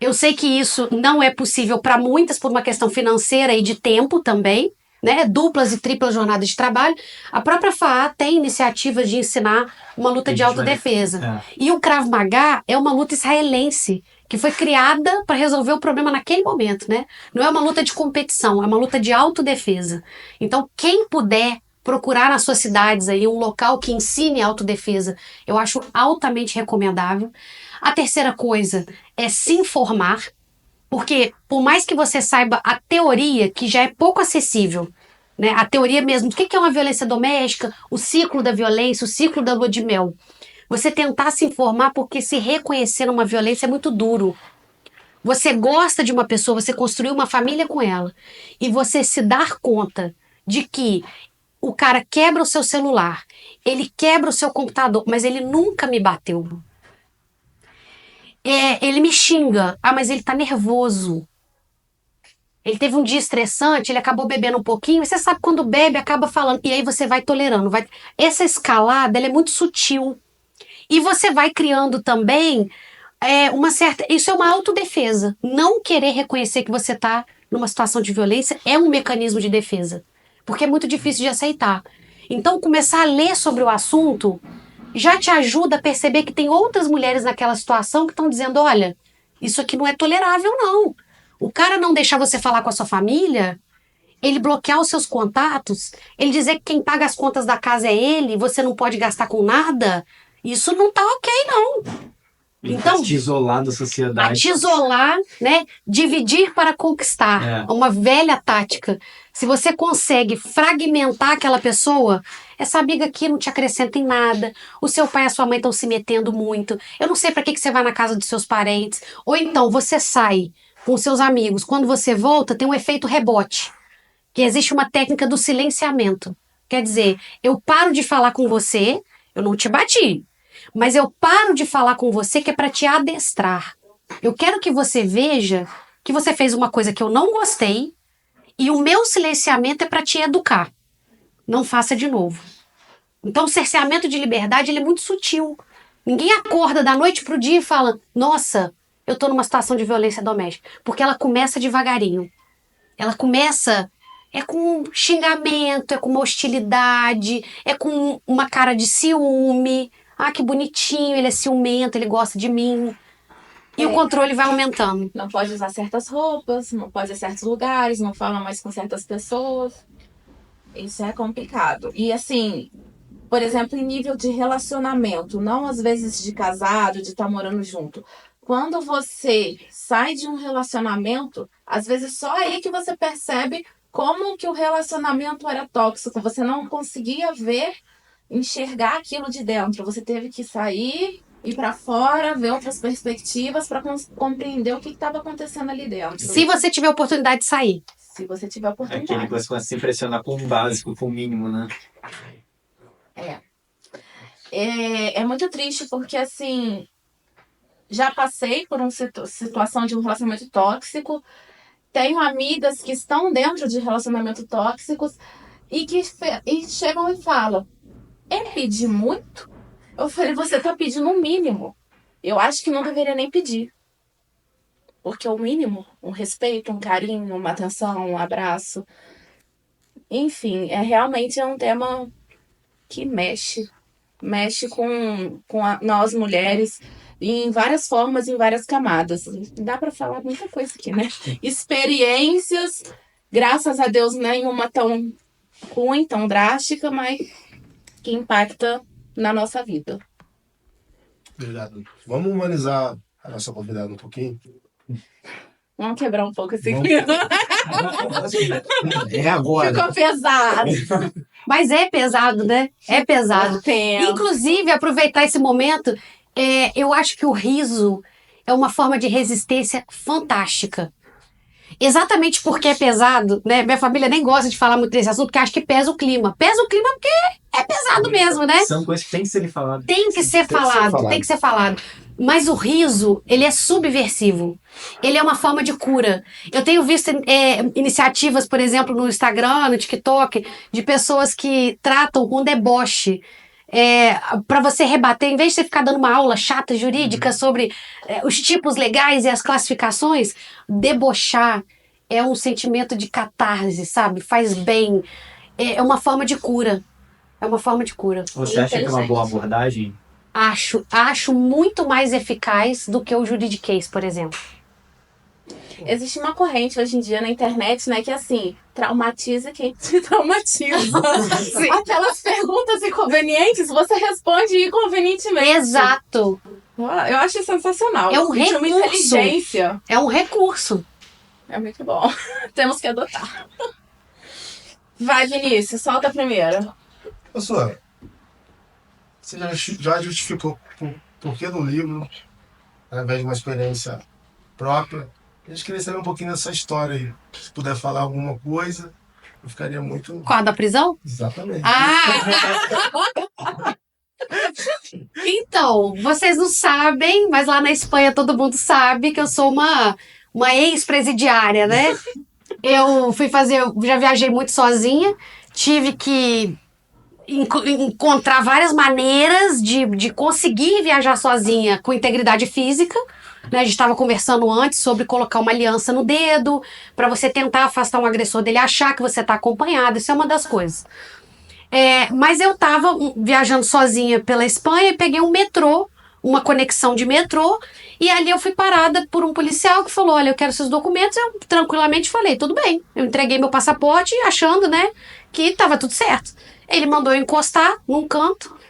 Eu sei que isso não é possível para muitas por uma questão financeira e de tempo também, né? Duplas e triplas jornadas de trabalho. A própria FAA tem iniciativas de ensinar uma luta de autodefesa. E o Krav Maga é uma luta israelense que foi criada para resolver o problema naquele momento, né? Não é uma luta de competição, é uma luta de autodefesa. Então, quem puder procurar nas suas cidades aí um local que ensine autodefesa, eu acho altamente recomendável. A terceira coisa é se informar, porque por mais que você saiba a teoria, que já é pouco acessível, né? A teoria mesmo do que é uma violência doméstica, o ciclo da violência, o ciclo da lua de mel, você tentar se informar, porque se reconhecer uma violência é muito duro. Você gosta de uma pessoa, você construiu uma família com ela, e você se dar conta de que o cara quebra o seu celular, ele quebra o seu computador, mas ele nunca me bateu. Ele me xinga. Mas ele tá nervoso. Ele teve um dia estressante, ele acabou bebendo um pouquinho. Você sabe quando bebe, acaba falando. E aí você vai tolerando. Essa escalada, ela é muito sutil. E você vai criando também uma certa... Isso é uma autodefesa. Não querer reconhecer que você tá numa situação de violência é um mecanismo de defesa. Porque é muito difícil de aceitar. Então, começar a ler sobre o assunto já te ajuda a perceber que tem outras mulheres naquela situação que estão dizendo, olha, isso aqui não é tolerável, não. O cara não deixar você falar com a sua família, ele bloquear os seus contatos, ele dizer que quem paga as contas da casa é ele, você não pode gastar com nada, isso não tá ok, não. Então, te isolar da sociedade. Te isolar, né? Dividir para conquistar. Uma velha tática. Se você consegue fragmentar aquela pessoa, essa amiga aqui não te acrescenta em nada. O seu pai e a sua mãe estão se metendo muito. Eu não sei para que você vai na casa dos seus parentes. Ou então você sai com seus amigos. Quando você volta, tem um efeito rebote. Que existe uma técnica do silenciamento. Quer dizer, eu paro de falar com você, eu não te bati. Mas eu paro de falar com você que é para te adestrar. Eu quero que você veja que você fez uma coisa que eu não gostei e o meu silenciamento é para te educar. Não faça de novo. Então o cerceamento de liberdade ele é muito sutil. Ninguém acorda da noite pro dia e fala, nossa, eu tô numa situação de violência doméstica. Porque ela começa devagarinho. Ela começa... com xingamento, com uma hostilidade, com uma cara de ciúme. Ah, que bonitinho, ele é ciumento, ele gosta de mim. E o controle vai aumentando. Não pode usar certas roupas, não pode ir a certos lugares, não fala mais com certas pessoas. Isso é complicado. E assim, por exemplo, em nível de relacionamento, não às vezes de casado, de estar morando junto. Quando você sai de um relacionamento, às vezes só aí que você percebe como que o relacionamento era tóxico. Você não conseguia ver, enxergar aquilo de dentro. Você teve que sair, ir para fora, ver outras perspectivas para compreender o que estava acontecendo ali dentro. Se você tiver oportunidade de sair. Se você tiver oportunidade. Aquele que você começa a se impressionar com o básico, com o mínimo, né? É muito triste porque, assim, já passei por uma situação de um relacionamento tóxico. Tenho amigas que estão dentro de relacionamentos tóxicos e que chegam e falam: é pedir muito? Eu falei: você está pedindo o mínimo. Eu acho que não deveria nem pedir. Porque o mínimo, um respeito, um carinho, uma atenção, um abraço. Enfim, realmente é um tema que mexe com nós mulheres em várias formas, em várias camadas. Dá para falar muita coisa aqui, né? Experiências, graças a Deus, nenhuma tão ruim, tão drástica, mas que impacta na nossa vida. Obrigado. Vamos humanizar a nossa convidada um pouquinho? Vamos quebrar um pouco esse Vamos. clima. É agora. Ficou pesado. Mas é pesado, né? É pesado. Tempo. Inclusive, aproveitar esse momento, eu acho que o riso é uma forma de resistência fantástica. Exatamente porque é pesado, né? Minha família nem gosta de falar muito desse assunto, porque acha que pesa o clima. Pesa o clima porque é pesado mesmo, né? São coisas que tem que ser faladas. Tem que ser falado, tem que ser falado. Mas o riso, ele é subversivo. Ele é uma forma de cura. Eu tenho visto iniciativas, por exemplo, no Instagram, no TikTok, de pessoas que tratam com deboche. Para você rebater, em vez de você ficar dando uma aula chata jurídica sobre os tipos legais e as classificações, debochar é um sentimento de catarse, sabe? Faz bem. É uma forma de cura. É uma forma de cura. Você acha que é uma boa abordagem? Acho muito mais eficaz do que o juridiquês, por exemplo. Existe uma corrente hoje em dia na internet, né, que assim, traumatiza quem te traumatiza. Aquelas perguntas inconvenientes, você responde inconvenientemente. Exato. Eu acho sensacional. É um Existe uma recurso. inteligência. É um recurso. É muito bom. Temos que adotar. Vai, Vinícius, solta a primeira. Professora, você já justificou por porquê do livro, através de uma experiência própria. A gente queria saber um pouquinho dessa história aí. Se puder falar alguma coisa, eu ficaria muito... Qual a da prisão? Exatamente. Então, vocês não sabem, mas lá na Espanha todo mundo sabe que eu sou uma ex-presidiária, né? Eu já viajei muito sozinha, tive que encontrar várias maneiras de conseguir viajar sozinha com integridade física. Né, a gente estava conversando antes sobre colocar uma aliança no dedo para você tentar afastar um agressor dele, achar que você está acompanhado. Isso é uma das coisas. Mas eu estava viajando sozinha pela Espanha e peguei um metrô, uma conexão de metrô, e ali eu fui parada por um policial que falou: olha, eu quero seus documentos. Eu tranquilamente falei: tudo bem. Eu entreguei meu passaporte achando, né, que estava tudo certo. Ele mandou eu encostar num canto.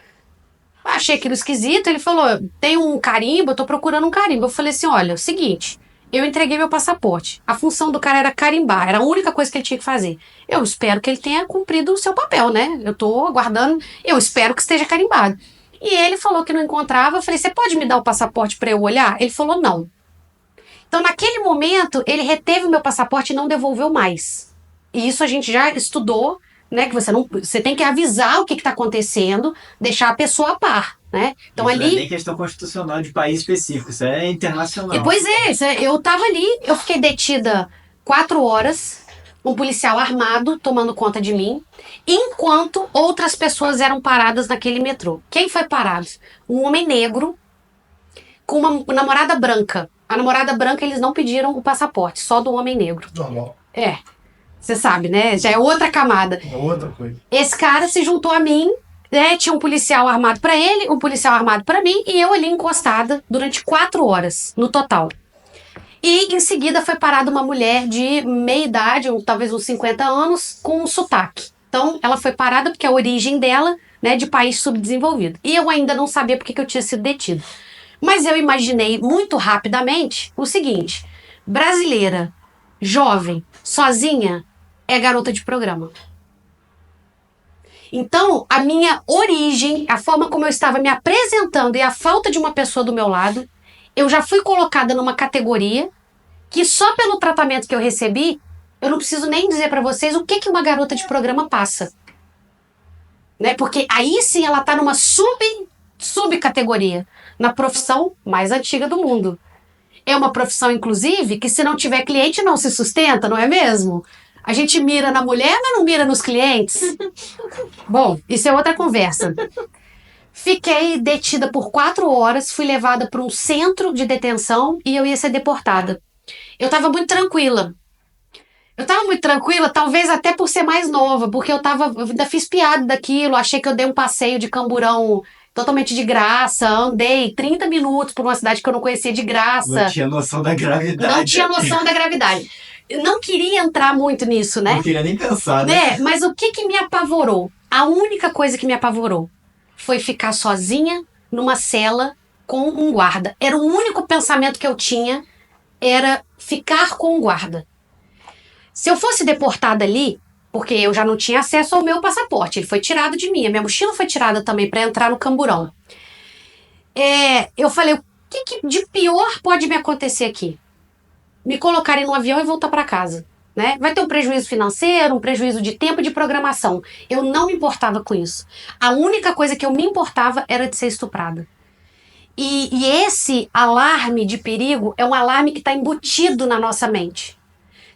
Achei aquilo esquisito, ele falou: tem um carimbo, eu tô procurando um carimbo. Eu falei assim: olha, é o seguinte, eu entreguei meu passaporte. A função do cara era carimbar, era a única coisa que ele tinha que fazer. Eu espero que ele tenha cumprido o seu papel, né? Eu tô aguardando, eu espero que esteja carimbado. E ele falou que não encontrava, eu falei: você pode me dar o passaporte pra eu olhar? Ele falou: não. Então, naquele momento, ele reteve o meu passaporte e não devolveu mais. E isso a gente já estudou, né, que você tem que avisar o que está acontecendo, deixar a pessoa a par, né? Então Isso ali não é nem questão constitucional de país específico, isso é internacional. Pois eu estava ali, eu fiquei detida 4 horas, um policial armado tomando conta de mim, enquanto outras pessoas eram paradas naquele metrô. Quem foi parado? Um homem negro com uma namorada branca. A namorada branca, eles não pediram o passaporte, só do homem negro. Normal. Você sabe, né? Já é outra camada. É outra coisa. Esse cara se juntou a mim, né? Tinha um policial armado pra ele, um policial armado pra mim, e eu ali encostada durante 4 horas, no total. E em seguida foi parada uma mulher de meia idade, talvez uns 50 anos, com um sotaque. Então ela foi parada porque a origem dela né, de país subdesenvolvido. E eu ainda não sabia por que eu tinha sido detida. Mas eu imaginei muito rapidamente o seguinte: brasileira, jovem, sozinha, é garota de programa. Então, a minha origem, a forma como eu estava me apresentando e a falta de uma pessoa do meu lado, eu já fui colocada numa categoria que só pelo tratamento que eu recebi, eu não preciso nem dizer pra vocês o que uma garota de programa passa. Né? Porque aí sim ela tá numa subcategoria, na profissão mais antiga do mundo. É uma profissão, inclusive, que se não tiver cliente não se sustenta, não é mesmo? A gente mira na mulher, mas não mira nos clientes. Bom, isso é outra conversa. Fiquei detida por 4 horas, fui levada para um centro de detenção e eu ia ser deportada. Eu estava muito tranquila. Talvez até por ser mais nova, porque eu ainda fiz piada daquilo, achei que eu dei um passeio de camburão totalmente de graça, andei 30 minutos por uma cidade que eu não conhecia de graça. Não tinha noção da gravidade. Não tinha noção da gravidade. Eu não queria entrar muito nisso, né? Não queria nem pensar, né? Mas o que me apavorou? A única coisa que me apavorou foi ficar sozinha numa cela com um guarda. Era o único pensamento que eu tinha, era ficar com um guarda. Se eu fosse deportada ali, porque eu já não tinha acesso ao meu passaporte, ele foi tirado de mim, a minha mochila foi tirada também para entrar no camburão. Eu falei, o que de pior pode me acontecer aqui? Me colocarem no avião e voltar para casa. Né? Vai ter um prejuízo financeiro, um prejuízo de tempo de programação. Eu não me importava com isso. A única coisa que eu me importava era de ser estuprada. E esse alarme de perigo é um alarme que está embutido na nossa mente.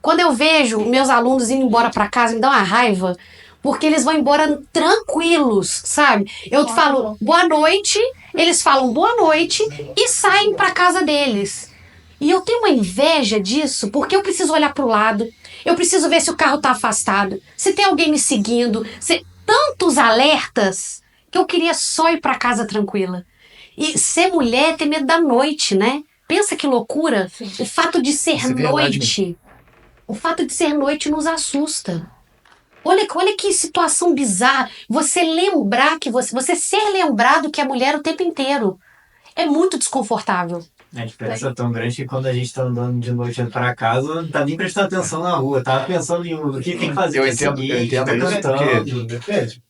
Quando eu vejo meus alunos indo embora para casa, me dá uma raiva, porque eles vão embora tranquilos, sabe? Eu falo boa noite, eles falam boa noite e saem para casa deles. E eu tenho uma inveja disso, porque eu preciso olhar para o lado, eu preciso ver se o carro está afastado, se tem alguém me seguindo, tantos alertas que eu queria só ir para casa tranquila. E ser mulher é ter medo da noite, né? Pensa que loucura. Sim. O fato de ser Isso é verdade. noite. O fato de ser noite nos assusta. Olha que situação bizarra. Você lembrar que você ser lembrado que é mulher o tempo inteiro. É muito desconfortável. A diferença é tão grande que quando a gente tá andando de noite indo pra casa, não tá nem prestando atenção na rua, tá pensando em o que tem que fazer. Eu no dia entendo seguinte, isso, tá cantando. Depende.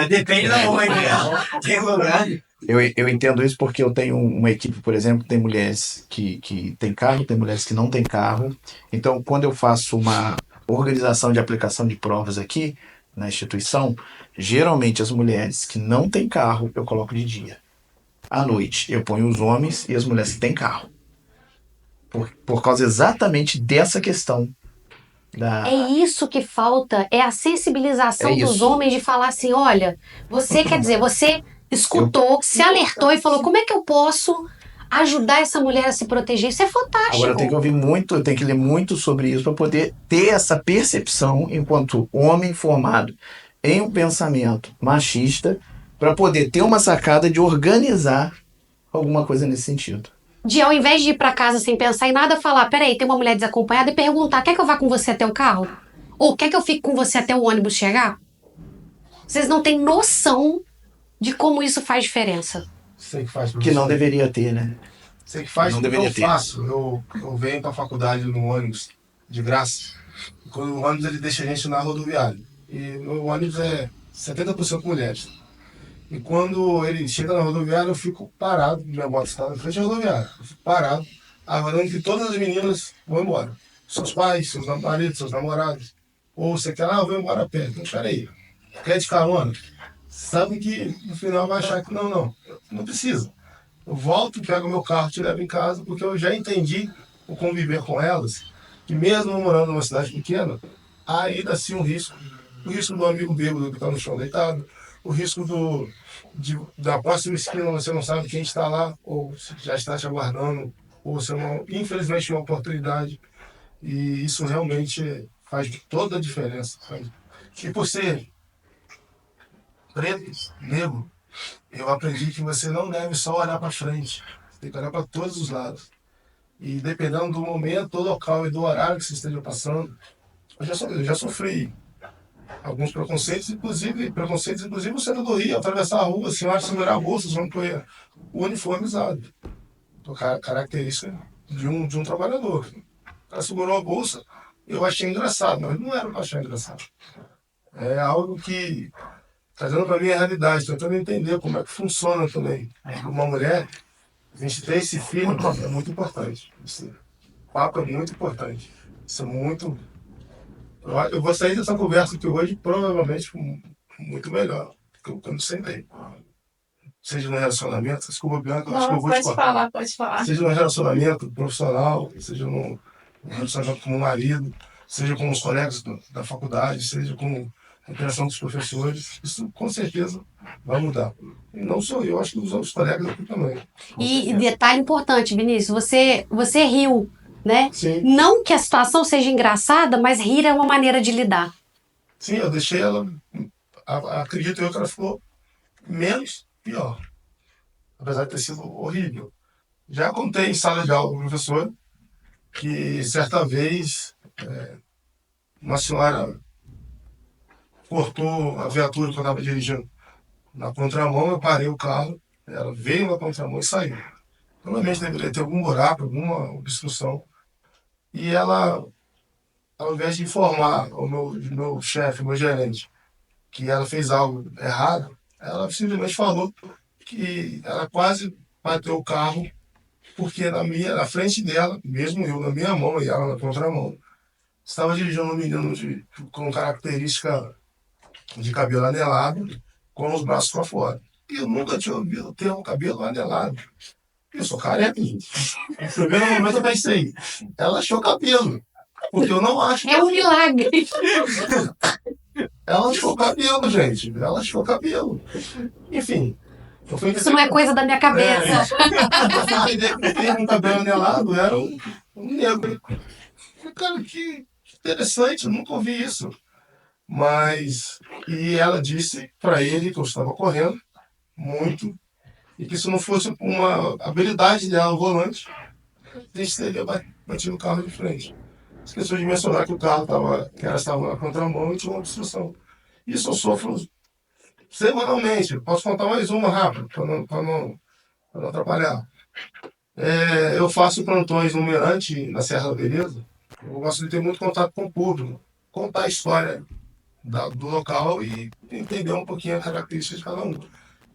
Depende da noite, né? Tem lugar. Eu entendo isso porque eu tenho uma equipe, por exemplo, tem mulheres que têm carro, tem mulheres que não têm carro. Então, quando eu faço uma organização de aplicação de provas aqui na instituição, geralmente as mulheres que não têm carro eu coloco de dia. À noite eu ponho os homens e as mulheres que têm carro. Por causa exatamente dessa questão. É isso que falta, é a sensibilização É dos isso. homens de falar assim, olha, você escutou, se alertou e falou, como é que eu posso ajudar essa mulher a se proteger? Isso é fantástico. Agora eu tenho que ouvir muito, eu tenho que ler muito sobre isso para poder ter essa percepção enquanto homem formado em um pensamento machista, para poder ter uma sacada de organizar alguma coisa nesse sentido. De ao invés de ir pra casa sem pensar em nada, falar, peraí, tem uma mulher desacompanhada e perguntar, quer que eu vá com você até o carro? Ou quer que eu fique com você até o ônibus chegar? Vocês não têm noção de como isso faz diferença. Sei que faz. Que não deveria ter, né? Sei que faz, Não porque deveria eu ter. faço. Eu venho pra faculdade no ônibus, de graça. E quando o ônibus ele deixa a gente na rodoviária. E o ônibus é 70% mulheres. E quando ele chega na rodoviária, eu fico parado, minha moto está na frente da rodoviária. Eu fico parado, aguardando que todas as meninas vão embora. Seus pais, seus maridos, seus namorados. Ou você quer, eu vou embora a pé. Então, peraí, quer de carona? Sabe que no final vai achar que não precisa. Eu volto, pego meu carro, te levo em casa, porque eu já entendi o conviver com elas, que mesmo morando numa cidade pequena, há ainda assim um risco. O risco do amigo bêbado que está no chão deitado, o risco da próxima esquina você não sabe quem está lá, ou já está te aguardando, ou você não, infelizmente, uma oportunidade. E isso realmente faz toda a diferença. Sabe? E por ser preto, negro, eu aprendi que você não deve só olhar para frente, você tem que olhar para todos os lados. E dependendo do momento, do local e do horário que você esteja passando, eu já sofri alguns preconceitos, inclusive o centro do Rio, atravessar a rua, a senhora segurar a bolsa, só não foi uniformizado. Então, característica de um trabalhador. O cara segurou a bolsa, eu achei engraçado, mas não era para achar engraçado. É algo que, trazendo para mim a realidade, tentando entender como é que funciona também. Uma mulher, a gente ter esse filho é muito importante. Esse papo é muito importante. Isso é muito. Eu vou sair dessa conversa aqui hoje provavelmente muito melhor do que eu não sei bem. Seja no relacionamento, desculpa, Bianca, acho que eu vou te Pode falar. falar, pode falar. Seja no relacionamento profissional, seja no relacionamento com o marido, seja com os colegas da faculdade, seja com a interação dos professores, isso com certeza vai mudar. E não só eu, acho que os outros colegas aqui também. Com E certeza. detalhe importante, Vinícius, você riu, né? Sim, Não que a situação seja engraçada, mas rir é uma maneira de lidar. sim, eu deixei ela, acredito eu que ela ficou menos pior, apesar de ter sido horrível. Já contei em sala de aula com o professor que certa vez uma senhora cortou a viatura que eu estava dirigindo na contramão, eu parei o carro, ela veio na contramão e saiu. Provavelmente deveria ter algum buraco, alguma obstrução. E ela, ao invés de informar o meu chefe, meu gerente, que ela fez algo errado, ela simplesmente falou que ela quase bateu o carro, porque na frente dela, mesmo eu na minha mão e ela na contramão, estava dirigindo um menino com característica de cabelo anelado, com os braços para fora. E eu nunca tinha ouvido o termo cabelo anelado. Eu sou careca, gente. No primeiro momento eu pensei, ela achou cabelo. Porque eu não acho. É um milagre. Ela achou cabelo, gente. Ela achou cabelo. Enfim. Eu fui Isso não é coisa da minha cabeça. Eu fui entender que o termo cabelo anelado era um negro. Cara, que interessante, eu nunca ouvi isso. Mas. E ela disse para ele que eu estava correndo muito e que se não fosse uma habilidade dela no volante, a gente teria batido o carro de frente. Esqueceu de mencionar que que ela estava na contramão e tinha uma obstrução. Isso eu sofro semanalmente. Posso contar mais uma rápido, para não atrapalhar. Eu faço plantões no Mirante, na Serra da Beleza. Eu gosto de ter muito contato com o público, contar a história do local e entender um pouquinho a característica de cada um.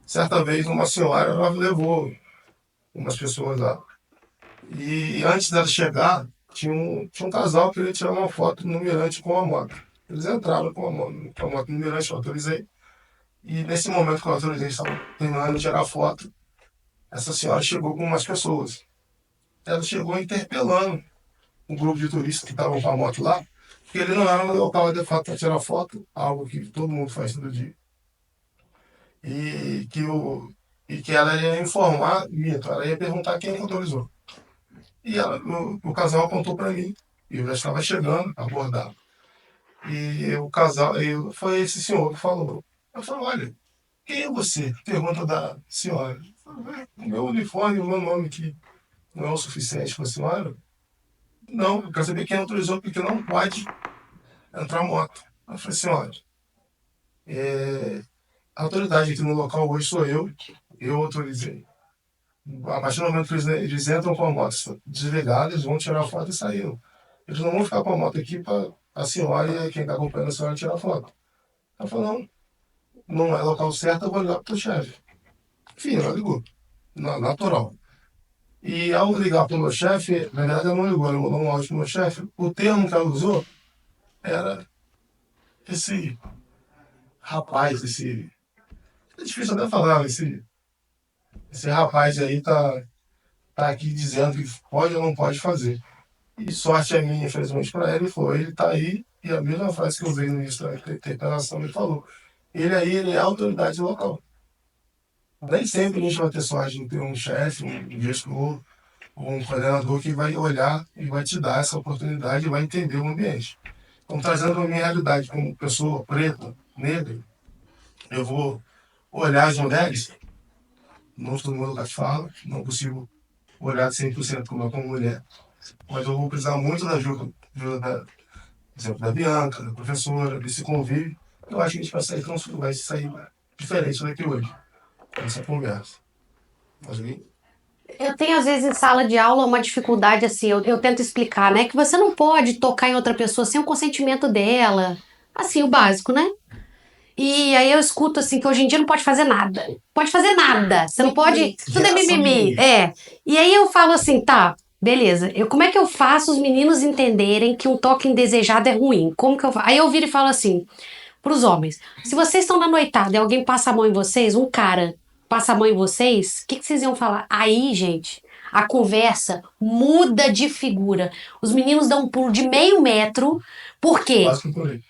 Certa vez, uma senhora ela levou umas pessoas lá. E antes dela chegar, tinha um casal que queria tirar uma foto no Mirante com a moto. Eles entraram com a moto no Mirante, eu autorizei. E nesse momento que eu autorizei, estavam terminando de tirar a foto, essa senhora chegou com umas pessoas. Ela chegou interpelando um grupo de turistas que estavam com a moto lá, porque ele não era um local adequado para tirar foto, algo que todo mundo faz todo dia. E que ela ia informar, ela ia perguntar quem autorizou. E o casal apontou para mim, e eu já estava chegando a abordar. E o casal, foi esse senhor que falou. Eu falei, olha, quem é você? Pergunta da senhora. Eu falei, o meu uniforme, o meu nome que não é o suficiente para a senhora? Não, eu quero saber quem autorizou, porque não pode entrar moto. Eu falei, senhora, a autoridade aqui no local hoje sou eu autorizei. A partir do momento que eles entram com a moto desligada, eles vão tirar a foto e saíram. Eles não vão ficar com a moto aqui para a senhora e quem está acompanhando a senhora tirar a foto. Ela falou, não é local certo, eu vou ligar para o chefe. Enfim, ela ligou, natural. E ao ligar para o meu chefe, na verdade ela não ligou, ela mandou um áudio para o meu chefe. O termo que ela usou era esse rapaz, é difícil até falar, esse rapaz aí tá aqui dizendo que pode ou não pode fazer. E sorte a minha, infelizmente, para ele foi, ele tá aí, e a mesma frase que eu vi no início da interpelação, ele falou, ele é a autoridade local. Nem sempre a gente vai ter sorte de ter um chefe, um gestor, ou um coordenador que vai olhar e vai te dar essa oportunidade e vai entender o ambiente. Então, trazendo a minha realidade como pessoa preta, negra, eu vou olhar as mulheres, não estou no meu lugar de fala, não consigo olhar 100% como mulher, mas eu vou precisar muito da ajuda por exemplo, da Bianca, da professora, desse convívio, Eu acho que a gente vai sair diferente daqui hoje, nessa conversa. Mas aí, Eu tenho, às vezes, em sala de aula, uma dificuldade assim, eu tento explicar, né? Que você não pode tocar em outra pessoa sem o consentimento dela. Assim, o básico, né? E aí eu escuto assim que hoje em dia não pode fazer nada. Pode fazer nada. Você não pode. Tudo é Geração mimimi. mimimi. É. E aí eu falo assim, tá, beleza. Como é que eu faço os meninos entenderem que um toque indesejado é ruim? Como que eu faço? Aí eu viro e falo assim, pros homens: se vocês estão na noitada e alguém passa a mão em vocês, um cara passa a mão em vocês, o que vocês iam falar? Aí, gente, a conversa muda de figura. Os meninos dão um pulo de meio metro. Por quê? quase que eu pulei.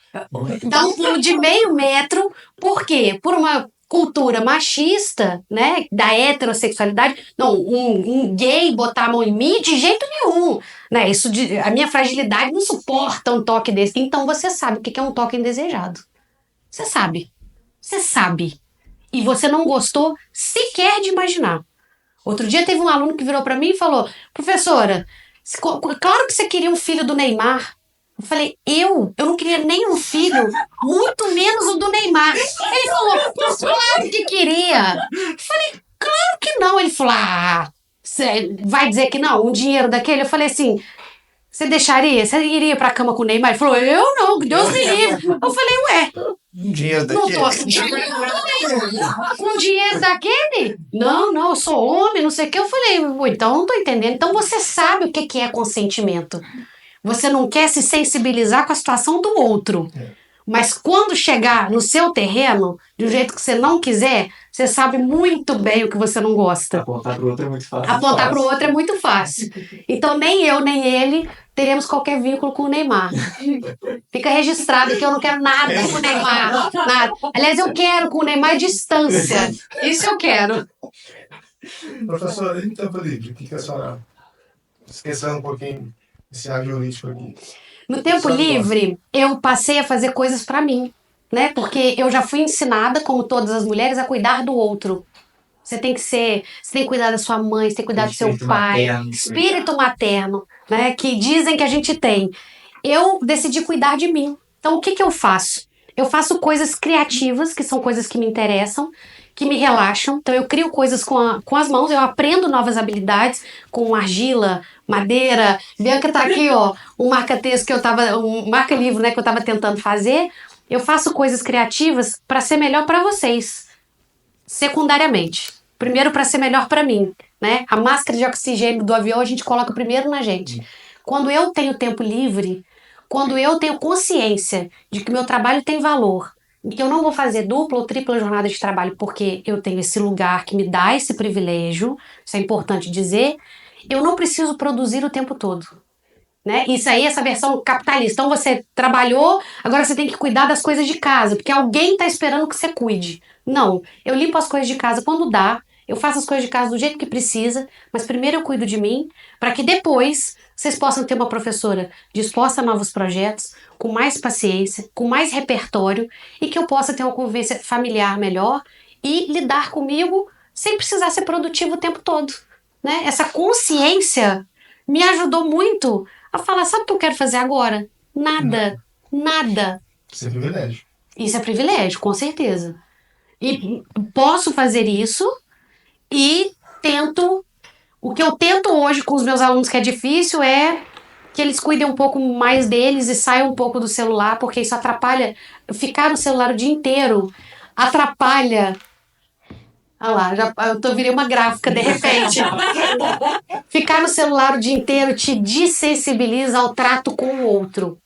Dá um pulo de meio metro, por quê? Por uma cultura machista, né, da heterossexualidade. Não, um gay botar a mão em mim de jeito nenhum, né? A minha fragilidade não suporta um toque desse. Então você sabe o que é um toque indesejado. Você sabe. Você sabe. E você não gostou sequer de imaginar. Outro dia teve um aluno que virou para mim e falou: professora, claro que você queria um filho do Neymar. Eu falei: eu não queria nem um filho, muito menos o do Neymar. Ele falou: mas claro que queria. Eu falei: claro que não. Ele falou: ah, você vai dizer que não? Um dinheiro daquele? Eu falei assim: você deixaria? Você iria pra cama com o Neymar? Ele falou: eu não, que Deus me livre. Eu falei: ué, Um dinheiro não daquele. tô. Com dinheiro daquele? Não, eu sou homem, não sei o que. Eu falei: "Ué, então não tô entendendo. Então você sabe o que é consentimento. Você não quer se sensibilizar com a situação do outro. Mas quando chegar no seu terreno, de um jeito que você não quiser, você sabe muito bem o que você não gosta. Apontar pro outro é muito fácil. Apontar para o outro é muito fácil. Então, nem eu, nem ele teremos qualquer vínculo com o Neymar. Fica registrado que eu não quero nada com o Neymar. Nada. Aliás, eu quero com o Neymar à distância. Isso eu quero. Professora, e no tempo livre, o que a senhora... Esquecendo um pouquinho esse ar jurídico aqui. No tempo livre, eu passei a fazer coisas para mim, né? Porque eu já fui ensinada, como todas as mulheres, a cuidar do outro. Você tem que cuidar da sua mãe, você tem que cuidar do seu Espírito pai. materno. Espírito materno, né? Que dizem que a gente tem. Eu decidi cuidar de mim. Então, o que eu faço? Eu faço coisas criativas, que são coisas que me interessam, que me relaxam. Então, eu crio coisas com as mãos, eu aprendo novas habilidades com argila, madeira. Bianca tá aqui, ó, um marca-texto que um marca-livro, né, que eu tava tentando fazer. Eu faço coisas criativas para ser melhor para vocês, secundariamente. Primeiro para ser melhor para mim, né? A máscara de oxigênio do avião a gente coloca primeiro na gente. Quando eu tenho tempo livre, quando eu tenho consciência de que meu trabalho tem valor, e que eu não vou fazer dupla ou tripla jornada de trabalho porque eu tenho esse lugar que me dá esse privilégio, isso é importante dizer, eu não preciso produzir o tempo todo. Né? Isso aí, essa versão capitalista. Então você trabalhou, agora você tem que cuidar das coisas de casa, porque alguém está esperando que você cuide. Não, eu limpo as coisas de casa quando dá, eu faço as coisas de casa do jeito que precisa, mas primeiro eu cuido de mim, para que depois vocês possam ter uma professora disposta a novos projetos, com mais paciência, com mais repertório, e que eu possa ter uma convivência familiar melhor e lidar comigo sem precisar ser produtivo o tempo todo. Né? Essa consciência me ajudou muito a falar: sabe o que eu quero fazer agora? Nada. Isso é privilégio. Isso é privilégio, com certeza. E posso fazer isso e tento. O que eu tento hoje com os meus alunos, que é difícil, é que eles cuidem um pouco mais deles e saiam um pouco do celular, porque isso atrapalha. Ficar no celular o dia inteiro atrapalha. Olha lá, eu virei uma gráfica de repente. Ficar no celular o dia inteiro te dessensibiliza ao trato com o outro.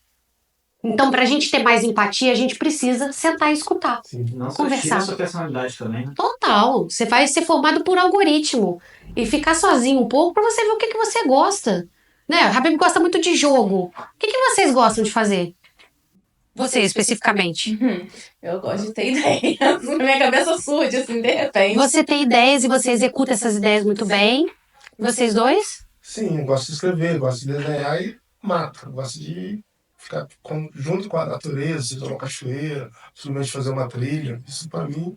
Então, pra gente ter mais empatia, a gente precisa sentar e escutar. Sim. Não só Conversar. tira a sua personalidade também, né? Total. Você vai ser formado por algoritmo. E ficar sozinho um pouco pra você ver o que você gosta. Né? A Habib gosta muito de jogo. O que vocês gostam de fazer? Você, especificamente. Eu gosto de ter ideias. Minha cabeça surge, assim, de repente. Você tem ideias e você executa essas ideias muito bem. Vocês dois? Sim, eu gosto de escrever, gosto de desenhar e mato. Eu gosto de ficar junto com a natureza, seja uma cachoeira, simplesmente fazer uma trilha. Isso, para mim,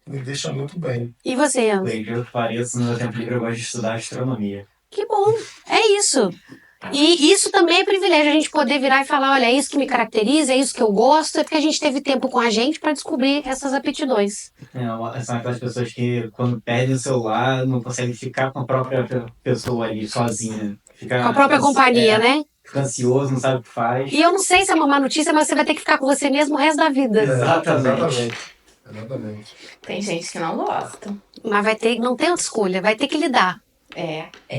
me deixa muito bem. E você, Ian? Bem, eu pareço, no meu tempo livre, eu gosto de estudar astronomia. Que bom. É isso. E isso também é privilégio, a gente poder virar e falar, olha, é isso que me caracteriza, é isso que eu gosto, é porque a gente teve tempo com a gente para descobrir essas aptidões. São aquelas pessoas que, quando perdem o celular, não conseguem ficar com a própria pessoa ali, sozinha. Fica, Com a própria companhia, né? Fica ansioso, não sabe o que faz. E eu não sei se é uma má notícia, mas você vai ter que ficar com você mesmo o resto da vida. Exatamente. Tem gente que não gosta. Mas não tem outra escolha, vai ter que lidar.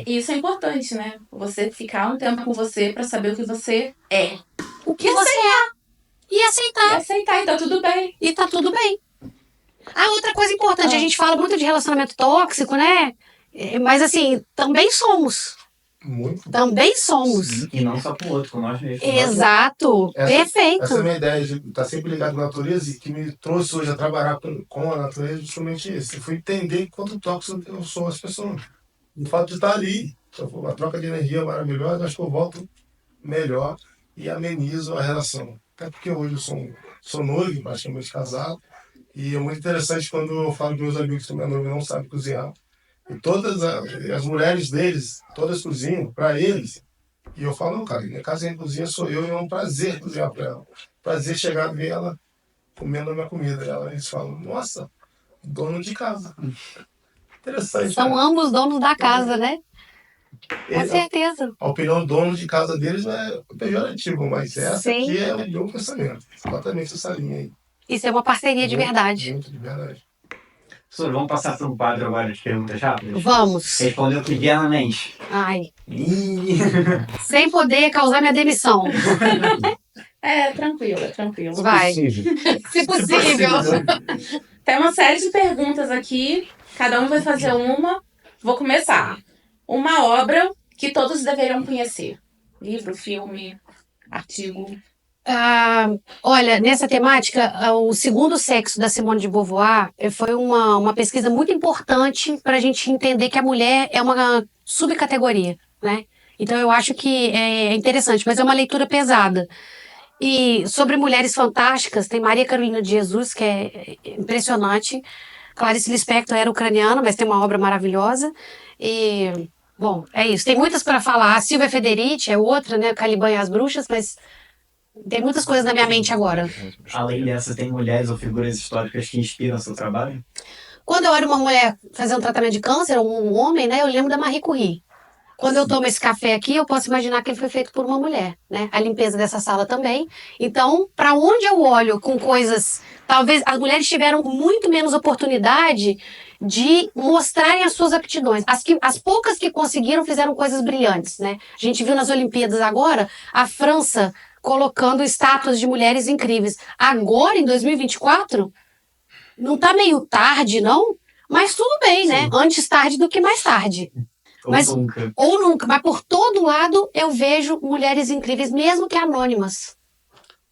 Isso é importante, né? Você ficar um tempo com você pra saber o que você é. O que você é. E E aceitar. aceitar, e tá tudo bem. E tá tudo bem. Ah, outra coisa importante, a gente fala muito de relacionamento tóxico, né? Mas assim, também somos. Muito. Também somos. E não só com o outro, com nós mesmos. Exato. Perfeito. Essa é a minha ideia de estar sempre ligado com a natureza e que me trouxe hoje a trabalhar com a natureza justamente isso. Eu fui entender quanto tóxico eu sou as pessoas. O fato de estar ali, a troca de energia maravilhosa, acho que eu volto melhor e amenizo a relação. Até porque hoje eu sou noivo, praticamente casado, e é muito interessante quando eu falo com meus amigos que minha noiva não sabe cozinhar. E todas as mulheres deles, todas cozinham para eles. E eu falo, não, cara, minha casa em cozinha sou eu e é um prazer cozinhar para ela. Prazer chegar a ver ela comendo a minha comida. Eles falam, nossa, dono de casa. Interessante. São né? ambos donos da casa, né? Com certeza. A opinião do dono de casa deles é pejorativo, mas essa Sim. aqui é o meu pensamento. Exatamente essa linha aí. Isso é uma parceria de verdade. Muito de verdade. Professor, vamos passar para um quadro agora de perguntas rápidas? Vamos. Respondeu trivialmente. Ai. Ih. Sem poder causar minha demissão. Tranquilo. Vai. Possível. Se possível. Tem uma série de perguntas aqui. Cada um vai fazer uma. Vou começar. Uma obra que todos deveriam conhecer. Livro, filme, artigo. Olha, nessa temática, o Segundo Sexo da Simone de Beauvoir foi uma pesquisa muito importante para a gente entender que a mulher é uma subcategoria, né? Então eu acho que é interessante, mas é uma leitura pesada. E sobre mulheres fantásticas, tem Maria Carolina de Jesus, que é impressionante. Clarice Lispector era ucraniana, mas tem uma obra maravilhosa. E, bom, é isso. Tem muitas para falar. A Silvia Federici é outra, né? Caliban e as Bruxas, mas tem muitas coisas na minha mente agora. Além dessa, tem mulheres ou figuras históricas que inspiram seu trabalho? Quando eu olho uma mulher fazer um tratamento de câncer, ou um homem, né? Eu lembro da Marie Curie. Quando eu tomo esse café aqui, eu posso imaginar que ele foi feito por uma mulher, né? A limpeza dessa sala também. Então, para onde eu olho com coisas... Talvez as mulheres tiveram muito menos oportunidade de mostrarem as suas aptidões. As poucas que conseguiram fizeram coisas brilhantes, né? A gente viu nas Olimpíadas agora a França colocando estátuas de mulheres incríveis. Agora, em 2024, não tá meio tarde, não? Mas tudo bem, né? Antes tarde do que mais tarde. Ou nunca. Mas por todo lado eu vejo mulheres incríveis, mesmo que anônimas.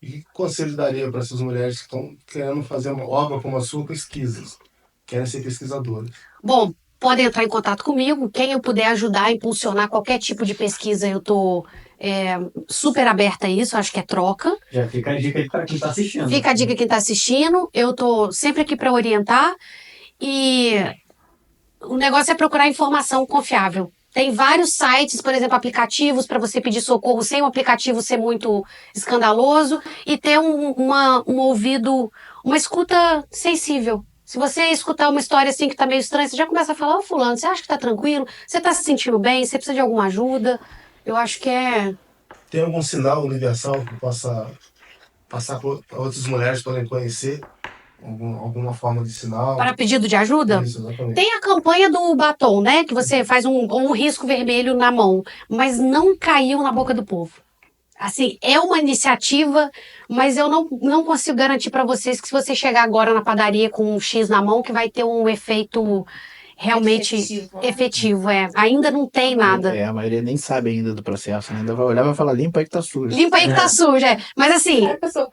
E que conselho daria para essas mulheres que estão querendo fazer uma obra como a sua, pesquisas? Querem ser pesquisadoras? Bom, podem entrar em contato comigo. Quem eu puder ajudar a impulsionar qualquer tipo de pesquisa, eu tô super aberta a isso. Acho que é troca. Já fica a dica aí para quem está assistindo. Fica a dica quem está assistindo. Eu tô sempre aqui para orientar. E o negócio é procurar informação confiável. Tem vários sites, por exemplo, aplicativos para você pedir socorro sem o aplicativo ser muito escandaloso e ter um ouvido, uma escuta sensível. Se você escutar uma história assim que tá meio estranha, você já começa a falar, ô fulano, você acha que tá tranquilo? Você tá se sentindo bem? Você precisa de alguma ajuda? Eu acho que Tem algum sinal universal que possa passar para outras mulheres podem conhecer? Alguma forma de sinal? Para pedido de ajuda? Isso, exatamente. Tem a campanha do batom, né? Que você faz um risco vermelho na mão, mas não caiu na boca do povo. Assim, é uma iniciativa, mas eu não consigo garantir para vocês que se você chegar agora na padaria com um X na mão, que vai ter um efeito realmente efetivo. Ainda não tem nada. A maioria nem sabe ainda do processo, né? Ainda vai olhar e vai falar, limpa aí que tá sujo. Limpa aí que tá sujo, Mas assim, A pessoa...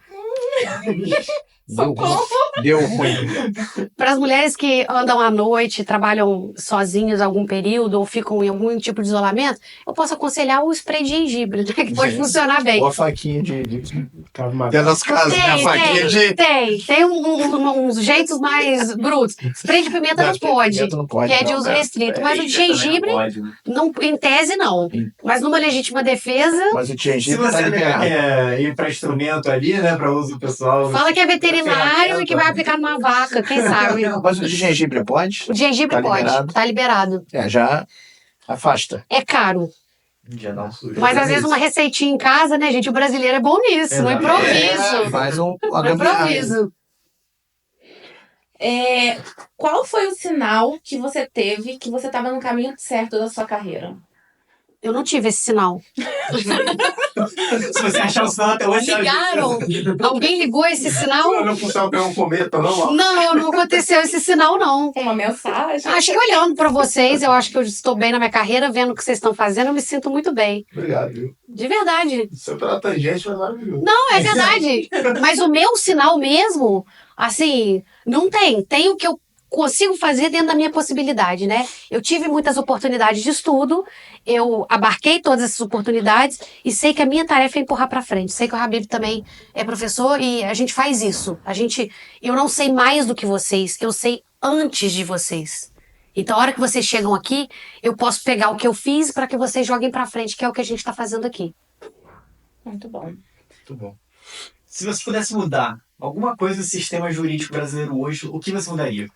Socorro! Deu ruim. Para as mulheres que andam à noite, trabalham sozinhas algum período ou ficam em algum tipo de isolamento, eu posso aconselhar o spray de gengibre, né, que pode funcionar bem. Ou a faquinha de... Calma, Tem nas casas, né? A faquinha de... Tem uns jeitos mais brutos. Spray de pimenta não pode, Pimenta não pode, que é de não, uso né? restrito. Mas o de gengibre, não, em tese, não. Sim. Mas numa legítima defesa, Mas o Se gengibre tá você liberado. quer ir para instrumento ali, né, para uso pessoal. fala que é veterinário e que vai aplicar numa vaca, quem sabe? Mas o de gengibre pode? O de gengibre Tá pode, liberado. tá liberado. Já afasta. É caro. Já dá um sujo. Mas às vezes uma receitinha em casa, né, gente? O brasileiro é bom nisso, no Exato. improviso. Faz uma No gambiarra. improviso. Qual foi o sinal que você teve que você estava no caminho certo da sua carreira? Eu não tive esse sinal. Se você achar o sinal até hoje, Ligaram? Alguém ligou esse sinal? não funciona pegar um cometa, não. Não aconteceu esse sinal, não. Uma mensagem? Acho que olhando pra vocês, eu acho que eu estou bem na minha carreira, vendo o que vocês estão fazendo, eu me sinto muito bem. Obrigado, viu? De verdade. Você pela tangente, mas maravilhoso. Não, é verdade. Mas o meu sinal mesmo, assim, não tem. Tem o que eu consigo fazer dentro da minha possibilidade, né? Eu tive muitas oportunidades de estudo, eu abarquei todas essas oportunidades e sei que a minha tarefa é empurrar pra frente. Sei que o Habib também é professor e a gente faz isso. Eu não sei mais do que vocês, eu sei antes de vocês. Então, a hora que vocês chegam aqui, eu posso pegar o que eu fiz para que vocês joguem pra frente, que é o que a gente tá fazendo aqui. Muito bom. Muito bom. se você pudesse mudar alguma coisa do sistema jurídico brasileiro hoje, o que você mudaria?